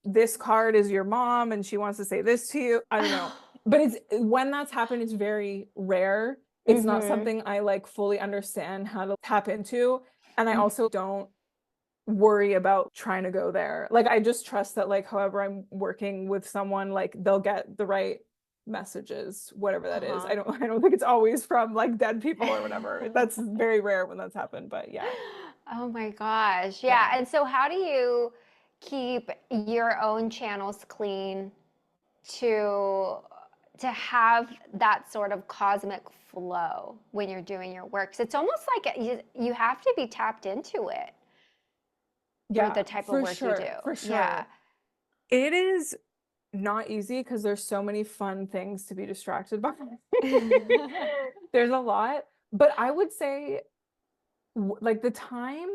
this card is your mom and she wants to say this to you. I don't know. But it's when that's happened, it's very rare. It's not Mm-hmm. something I like fully understand how to tap into. And I also don't worry about trying to go there. Like I just trust that like however I'm working with someone, like they'll get the right messages, whatever that is. Uh-huh. I don't think it's always from like dead people or whatever. That's very rare when that's happened, but yeah. Oh my gosh. Yeah. Yeah. And so how do you keep your own channels clean to have that sort of cosmic flow when you're doing your work? 'Cause it's almost like you have to be tapped into it for Yeah, the type of for work you do. sure. For Yeah. sure. It is not easy because there's so many fun things to be distracted by. There's a lot, but I would say like the time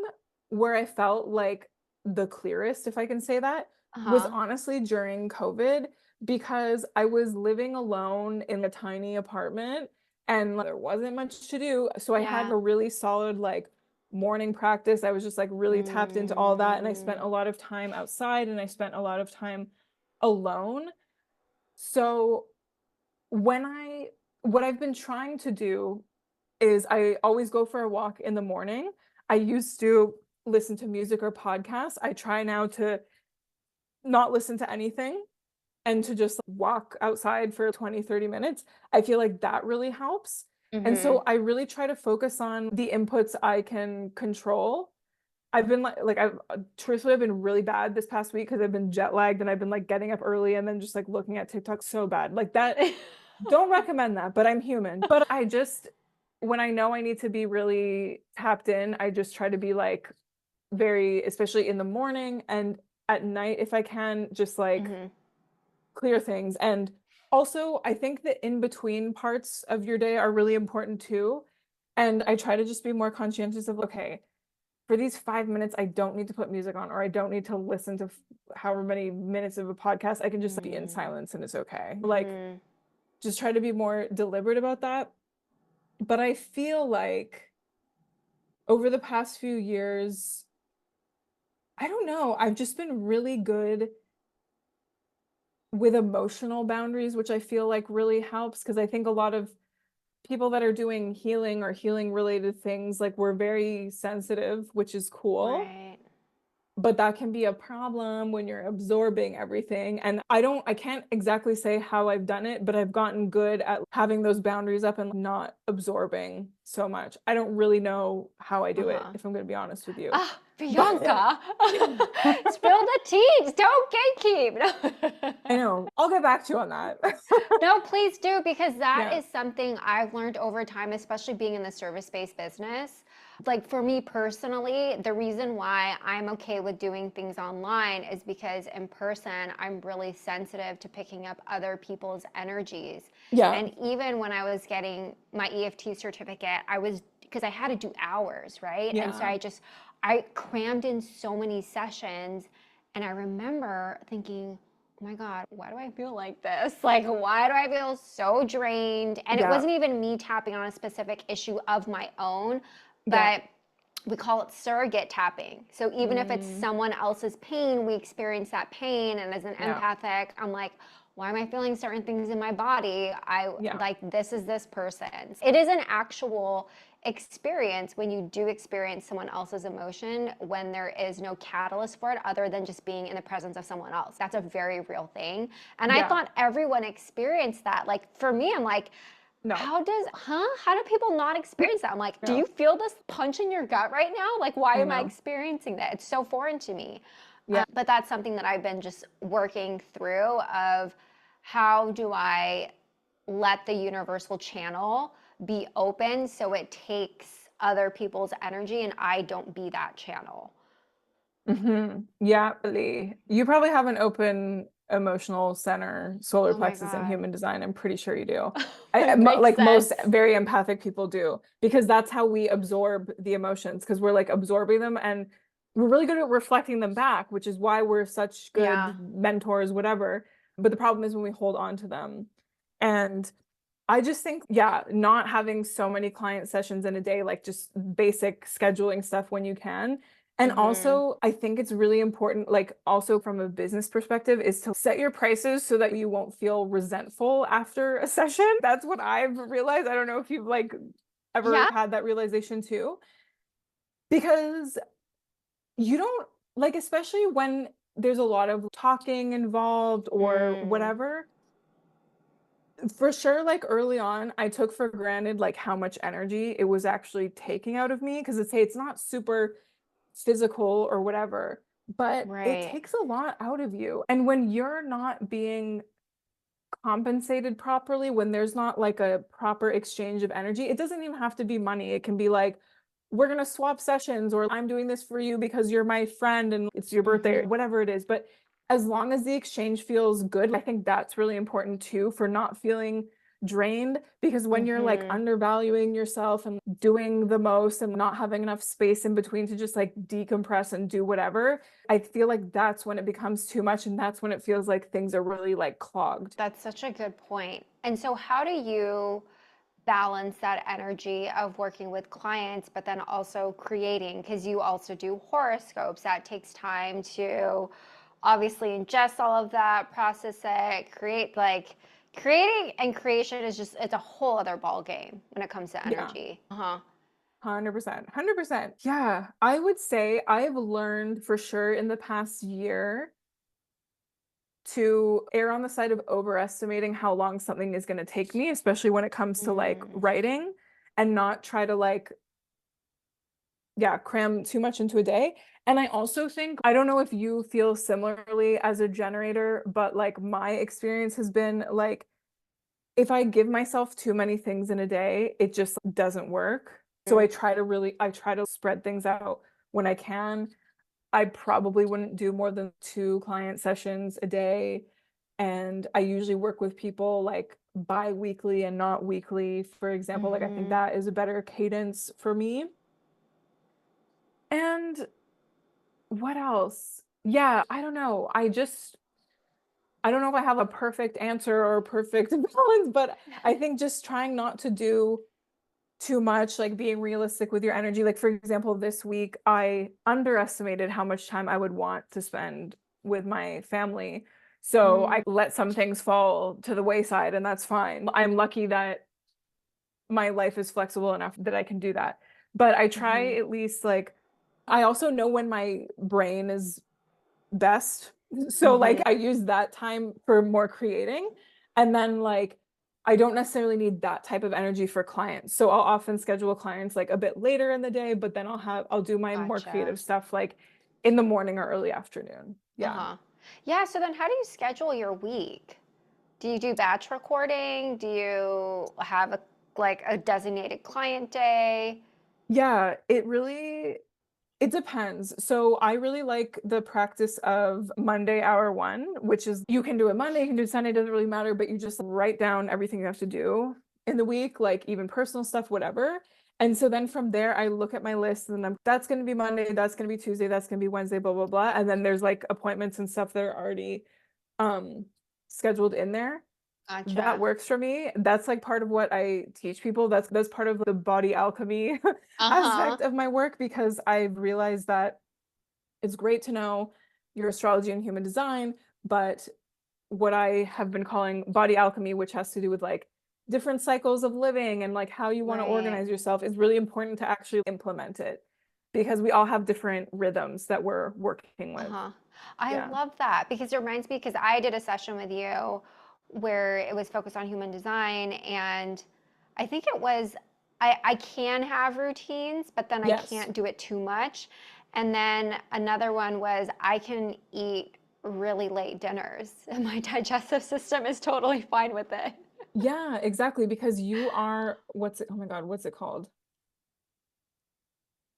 where I felt like the clearest, if I can say that, was Uh-huh. honestly during COVID because I was living alone in a tiny apartment and like, there wasn't much to do. So I had Yeah. a really solid like morning practice. I was just like really tapped into all that. And I spent Mm. a lot of time outside and I spent a lot of time alone. So when what I've been trying to do is I always go for a walk in the morning. I used to listen to music or podcasts. I try now to not listen to anything and to just walk outside for 20, 30 minutes. I feel like that really helps. And Mm-hmm. so I really try to focus on the inputs I can control. I've been like I've truthfully I've been really bad this past week because I've been jet lagged and I've been like getting up early and then just like looking at TikTok so bad. Like that, don't recommend that, but I'm human. But I just, when I know I need to be really tapped in, I just try to be like very, especially in the morning and at night, if I can, just like Mm-hmm. clear things. And also, I think the in between parts of your day are really important too. And I try to just be more conscientious of, okay, for these 5 minutes, I don't need to put music on, or I don't need to listen to however many minutes of a podcast. I can just be in silence and it's okay. Like, Mm-hmm. just try to be more deliberate about that. But I feel like over the past few years, I don't know, I've just been really good with emotional boundaries, which I feel like really helps because I think a lot of people that are doing healing or healing related things, like we're very sensitive, which is cool. Right. But that can be a problem when you're absorbing everything. And I can't exactly say how I've done it, but I've gotten good at having those boundaries up and not absorbing so much. I don't really know how I do it, Uh-huh. if I'm going to be honest with you. Ah, But Bianca, spill the tea. Don't gatekeep. No. I know. I'll get back to you on that. No, please do, because that Yeah. is something I've learned over time, especially being in the service-based business. Like for me personally, the reason why I'm okay with doing things online is because in person, I'm really sensitive to picking up other people's energies. Yeah. And even when I was getting my EFT certificate, because I had to do hours, right? And so Yeah. I crammed in so many sessions, and I remember thinking, oh my God, why do I feel like this? Like, why do I feel so drained? And it Yeah. wasn't even me tapping on a specific issue of my own, Yeah. but we call it surrogate tapping. So even if it's Mm, someone else's pain, we experience that pain. And as an yeah. empathic, I'm like, why am I feeling certain things in my body? I Yeah. like, this is this person's. It is an actual experience when you do experience someone else's emotion when there is no catalyst for it other than just being in the presence of someone else. That's a very real thing. And I Yeah. thought everyone experienced that. Like for me, I'm like, No. how do people not experience that? I'm like, do No. you feel this punch in your gut right now? Like, why I am I know. experiencing that? It's so foreign to me. Yeah. But that's something that I've been just working through of how do I let the universal channel be open so it takes other people's energy and I don't be that channel. Yeah, really. You probably have an open emotional center, solar Oh my plexus in God. human design. I'm pretty sure you do. It makes Like most sense. very empathic people do, because that's how we absorb the emotions, because we're like absorbing them and we're really good at reflecting them back, which is why we're such Yeah. good mentors, whatever. But the problem is when we hold on to them. And I just think, yeah, not having so many client sessions in a day, like just basic scheduling stuff when you can. And Mm-hmm. also, I think it's really important, like also from a business perspective, is to set your prices so that you won't feel resentful after a session. That's what I've realized. I don't know if you've like ever Yeah. had that realization too, because you don't like, especially when there's a lot of talking involved or Mm. whatever. For sure, like early on, I took for granted like how much energy it was actually taking out of me, because it's not super physical or whatever, but it Right. takes a lot out of you. And when you're not being compensated properly, when there's not like a proper exchange of energy, it doesn't even have to be money. It can be like, we're going to swap sessions, or I'm doing this for you because you're my friend and it's your birthday, or Mm-hmm. whatever it is. But as long as the exchange feels good, I think that's really important too, for not feeling drained. Because when you're like Mm-hmm. undervaluing yourself and doing the most and not having enough space in between to just like decompress and do whatever, I feel like that's when it becomes too much. And that's when it feels like things are really like clogged. That's such a good point. And so, how do you balance that energy of working with clients, but then also creating? Because you also do horoscopes, that takes time to obviously ingest all of that, process it, create like creating and creation is just it's a whole other ball game when it comes to Yeah. energy. Uh-huh. 100%. 100%. Yeah, I would say I've learned for sure in the past year to err on the side of overestimating how long something is going to take me, especially when it comes to like Mm. writing, and not try to like, yeah, cram too much into a day. And I also think, I don't know if you feel similarly as a generator, but like my experience has been like, if I give myself too many things in a day, it just doesn't work. So I try to spread things out when I can. I probably wouldn't do more than 2 client sessions a day. And I usually work with people like bi-weekly and not weekly, for example. Like I think Mm-hmm. that is a better cadence for me. And what else? Yeah, I don't know. I don't know if I have a perfect answer or a perfect balance, but I think just trying not to do too much, like being realistic with your energy. Like, for example, this week, I underestimated how much time I would want to spend with my family. So I Mm. let some things fall to the wayside, and that's fine. I'm lucky that my life is flexible enough that I can do that. But I try at least like, I also know when my brain is best. So like I use that time for more creating. And then like I don't necessarily need that type of energy for clients. So I'll often schedule clients like a bit later in the day, but then I'll do my more Gotcha. creative stuff like in the morning or early afternoon. Yeah. Uh-huh. Yeah, so then how do you schedule your week? Do you do batch recording? Do you have a designated client day? Yeah, it depends. So I really like the practice of Monday hour one, which is you can do it Monday, you can do it Sunday, doesn't really matter, but you just write down everything you have to do in the week, like even personal stuff, whatever. And so then from there, I look at my list and that's going to be Monday, that's going to be Tuesday, that's going to be Wednesday, blah, blah, blah. And then there's like appointments and stuff that are already um, scheduled in there. That Gotcha. works for me. That's like part of what I teach people. That's part of the body alchemy Uh-huh. aspect of my work because I've realized that it's great to know your astrology and human design, but what I have been calling body alchemy, which has to do with like different cycles of living and like how you want to Right. organize yourself, is really important to actually implement it because we all have different rhythms that we're working with. Uh-huh. I Yeah. love that because it reminds me because I did a session with you where it was focused on human design and I think it was I can have routines, but then I Yes. can't do it too much. And then another one was I can eat really late dinners and my digestive system is totally fine with it. Yeah, exactly. Because you are, oh my God, what's it called?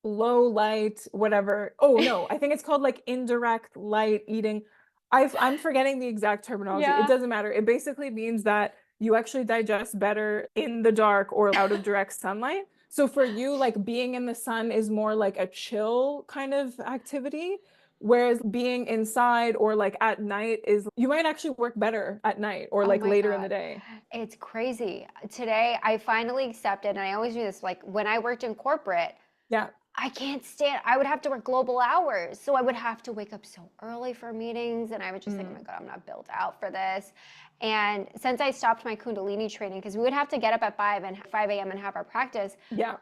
Low light, whatever. Oh no, I think it's called like indirect light eating. I'm forgetting the exact terminology. It Yeah. doesn't matter. It basically means that you actually digest better in the dark or out of direct sunlight. So for you, like being in the sun is more like a chill kind of activity, whereas being inside or like at night is you might actually work better at night or Oh like my later in the God. day. It's crazy. Today, I finally accepted, and I always do this, like when I worked in corporate, Yeah. I can't stand, I would have to work global hours. So I would have to wake up so early for meetings. And I would just think, oh my Mm. God, I'm not built out for this. And since I stopped my Kundalini training, because we would have to get up at 5 a.m. and have our practice, Yeah.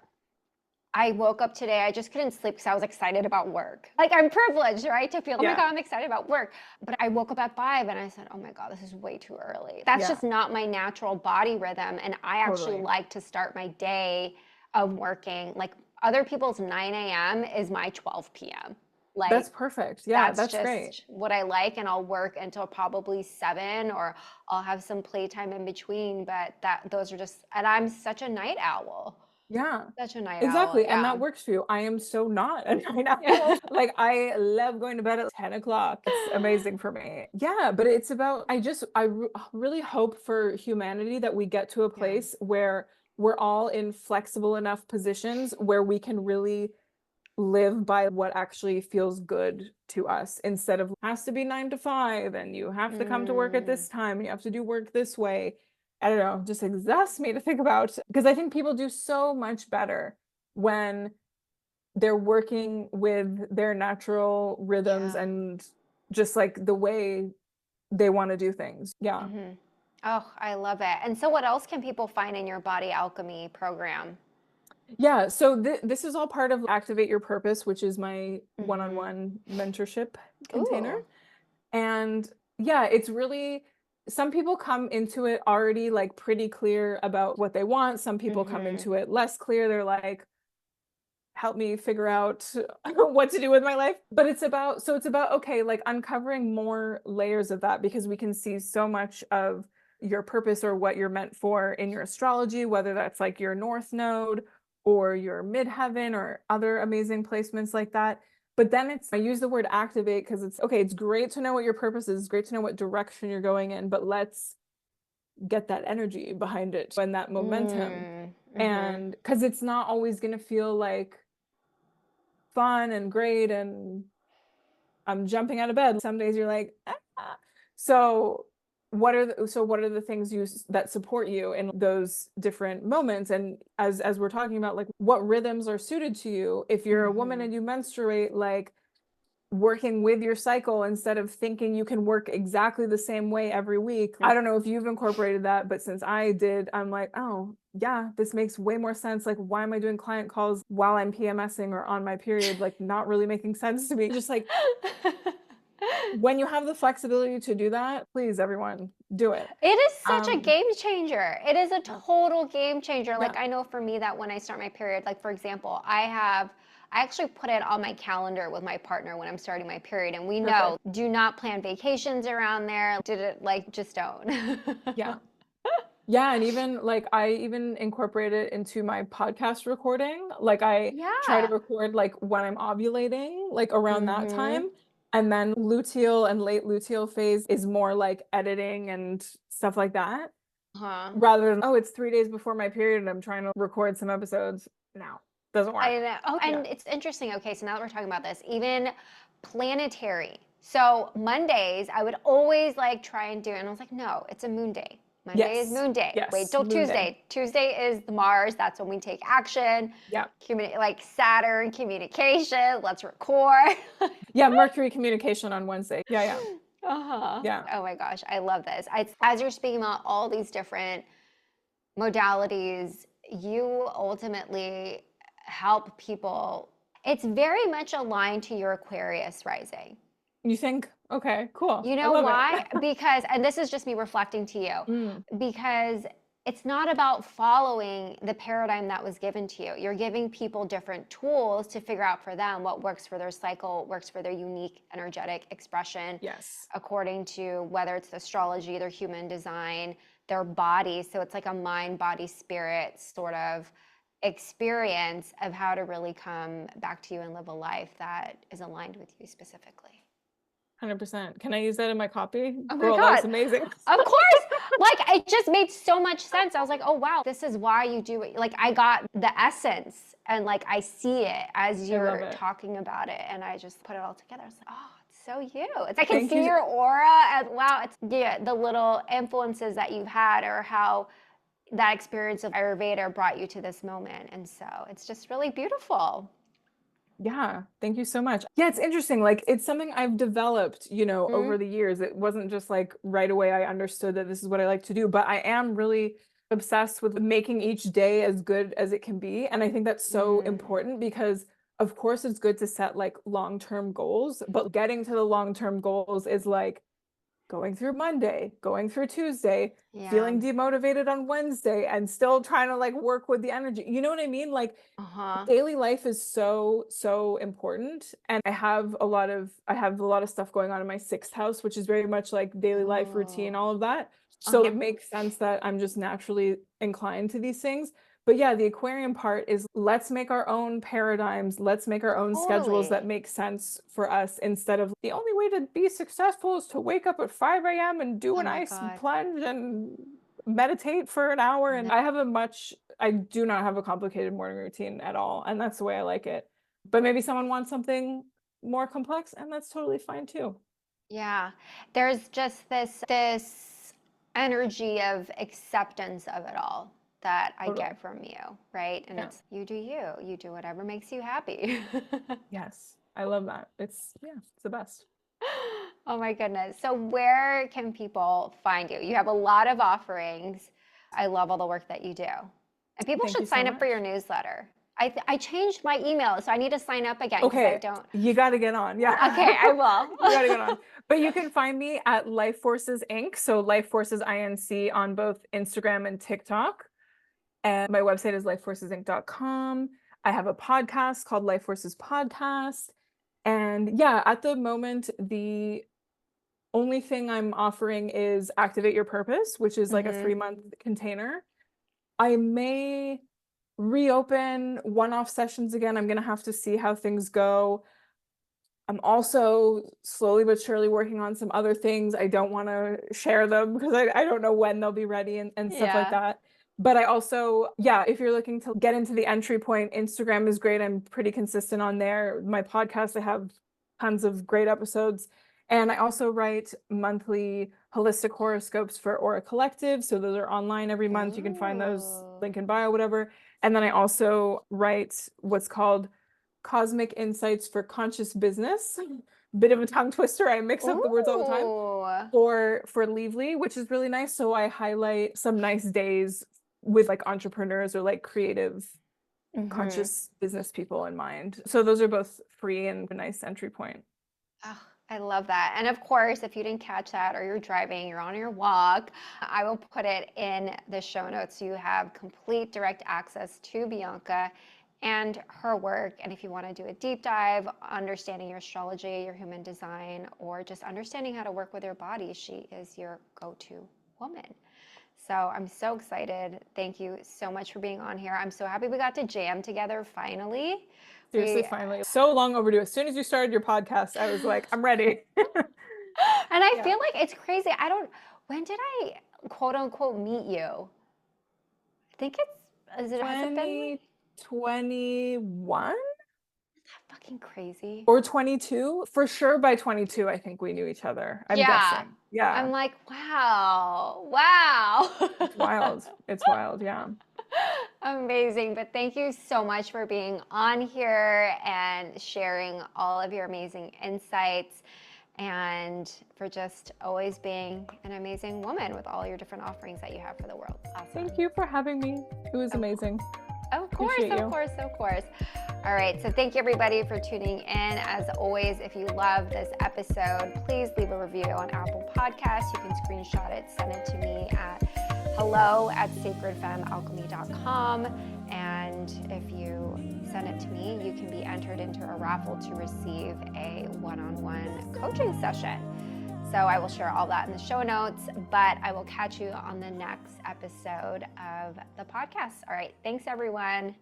I woke up today, I just couldn't sleep because I was excited about work. Like I'm privileged, right? To feel, oh my Yeah. God, I'm excited about work. But I woke up at 5 and I said, oh my God, this is way too early. That's Yeah. just not my natural body rhythm. And I actually Totally. like to start my day of working. Like other people's 9 a.m. is my 12 p.m. Like That's perfect. Yeah, that's that's great. just what I like. And I'll work until probably 7 or I'll have some playtime in between. But those are just, and I'm such a night owl. Yeah, Such a night owl. exactly. And Yeah. that works for you. I am so not a night Yeah. owl. Like I love going to bed at 10 o'clock. It's amazing for me. Yeah, but it's about, really hope for humanity that we get to a Yeah. place where we're all in flexible enough positions where we can really live by what actually feels good to us instead of has to be 9 to 5 and you have to come to work at Mm, this time and you have to do work this way. I don't know, just exhausts me to think about because I think people do so much better when they're working with their natural rhythms yeah. and just like the way they want to do things. Yeah. Hmm. Oh, I love it. And so, what else can people find in your Body Alchemy program? Yeah, so this is all part of Activate Your Purpose, which is my Hmm. one-on-one mentorship container. Ooh. And yeah, it's really, some people come into it already like pretty clear about what they want. Some people come Hmm. into it less clear. They're like, help me figure out what to do with my life. But it's about, okay, like uncovering more layers of that because we can see so much of your purpose or what you're meant for in your astrology, whether that's like your North Node or your midheaven or other amazing placements like that. But then I use the word activate because it's okay, it's great to know what your purpose is, it's great to know what direction you're going in, but let's get that energy behind it and that momentum. Mm, hmm. And because it's not always going to feel like fun and great and I'm jumping out of bed. Some days you're like, ah. So what are the things that support you in those different moments? And as we're talking about like what rhythms are suited to you, if you're a woman Hmm. and you menstruate, like working with your cycle instead of thinking you can work exactly the same way every week. I don't know if you've incorporated that, but since I did, I'm like, oh, yeah, this makes way more sense. Like, why am I doing client calls while I'm PMSing or on my period? Like, not really making sense to me. Just like, when you have the flexibility to do that, please, everyone, do it. It is such a game changer. It is a Yeah. total game changer. Like Yeah. I know for me that when I start my period, like for example, I actually put it on my calendar with my partner when I'm starting my period, and we know Perfect. do not plan vacations around there. Did it like just don't. Yeah. Yeah, and even like I even incorporate it into my podcast recording. Like I try to Yeah. record like when I'm ovulating, like around that Mm-hmm. time. And then luteal and late luteal phase is more like editing and stuff like that. Huh. Rather than, oh, it's 3 days before my period and I'm trying to record some episodes. No, doesn't I work. know. Oh, Yeah. and it's interesting. Okay, so now that we're talking about this, even planetary. So Mondays, I would always like try and do it, and I was like, no, it's a moon day. Monday is Yes. moon day. Wait Yes. till Moon day. Tuesday. Tuesday is the Mars. That's when we take action. Yeah. Like Saturn communication. Let's record. Yeah. Mercury communication on Wednesday. Yeah. Yeah. Uh-huh. Yeah. Oh my gosh, I love this. As you're speaking about all these different modalities, you ultimately help people. It's very much aligned to your Aquarius rising. You think, okay, cool. You I know love it. why? Because, and this is just me reflecting to you, Mm, because it's not about following the paradigm that was given to you. You're giving people different tools to figure out for them what works for their cycle, works for their unique energetic expression, yes. according to whether it's the astrology, their human design, their body. So it's like a mind, body, spirit sort of experience of how to really come back to you and live a life that is aligned with you specifically. 100%. Can I use that in my copy? Oh my Girl, that was God. amazing. Of course. Like it just made so much sense. I was like, oh wow, this is why you do it. Like I got the essence and like I see it as I love you're it. talking about it. And I just put it all together. I was like, oh, it's so you. It's I can Thank see you. your aura and wow, it's yeah, the little influences that you've had or how that experience of Ayurveda brought you to this moment. And so it's just really beautiful. Yeah, thank you so much. Yeah, it's interesting. Like it's something I've developed, over Mm, the years. It wasn't just like right away I understood that this is what I like to do, but I am really obsessed with making each day as good as it can be. And I think that's so mm. important because of course it's good to set like long-term goals, but getting to the long-term goals is like going through Monday, going through Tuesday, Yeah. feeling demotivated on Wednesday, and still trying to like work with the energy. You know what I mean? Like Uh-huh. daily life is so, so important. And I have a lot of stuff going on in my sixth house, which is very much like daily life routine, Oh. all of that. So Uh-huh. it makes sense that I'm just naturally inclined to these things. But yeah, the Aquarium part is let's make our own paradigms, let's make our own schedules that Totally. make sense for us instead of the only way to be successful is to wake up at 5 a.m. and do Oh an my ice God. plunge and meditate for an hour. And No. I do not have a complicated morning routine at all. And that's the way I like it. But maybe someone wants something more complex, and that's totally fine too. Yeah. There's just this energy of acceptance of it all that I Totally. get from you, right? And Yeah. it's you do you. You do whatever makes you happy. Yes. I love that. Yeah, it's the best. Oh my goodness. So where can people find you? You have a lot of offerings. I love all the work that you do. And people Thank you should so sign up for your much. newsletter. I changed my email, so I need to sign up again because I Okay, don't. you got to get on. Yeah. Okay, I You got to get will. on. But you can find me at Life Forces Inc. So Life Forces Inc. on both Instagram and TikTok. And my website is lifeforcesinc.com. I have a podcast called Life Forces Podcast. And yeah, at the moment, the only thing I'm offering is Activate Your Purpose, which is like a Hmm. 3-month container. I may reopen one-off sessions again. I'm gonna have to see how things go. I'm also slowly but surely working on some other things. I don't want to share them because I don't know when they'll be ready and stuff like Yeah. that. But I also, yeah, if you're looking to get into the entry point, Instagram is great. I'm pretty consistent on there. My podcast, I have tons of great episodes. And I also write monthly holistic horoscopes for Aura Collective. So those are online every month. You can find those, Ooh. link in bio, whatever. And then I also write what's called Cosmic Insights for Conscious Business. Bit of a tongue twister. I mix up the words all the time. Ooh. For Leavely, which is really nice. So I highlight some nice days with like entrepreneurs or like creative, conscious business people in mind. So those are both free and a nice entry point. Oh, I love that. And of course, if you didn't catch that or you're driving, you're on your walk, I will put it in the show notes so you have complete direct access to Bianca and her work. And if you want to do a deep dive, understanding your astrology, your human design, or just understanding how to work with your body, she is your go-to woman. So I'm so excited. Thank you so much for being on here. I'm so happy we got to jam together finally. Seriously, finally. So long overdue. As soon as you started your podcast, I was like, I'm ready. And I feel like it's crazy. When did I quote unquote meet you? I think has it been 2021? fucking crazy? Or 22? For sure by 22, I think we knew each other. I'm guessing. Yeah. I'm like, wow. It's wild. It's wild. Yeah. Amazing. But thank you so much for being on here and sharing all of your amazing insights and for just always being an amazing woman with all your different offerings that you have for the world. Awesome. Thank you for having me. It was amazing. Of course. All right, so thank you everybody for tuning in. As always, if you love this episode, please leave a review on Apple Podcasts. You can screenshot it, send it to me at hello@sacredfemmealchemy.com. And if you send it to me, you can be entered into a raffle to receive a one-on-one coaching session. So I will share all that in the show notes, but I will catch you on the next episode of the podcast. All right, thanks everyone.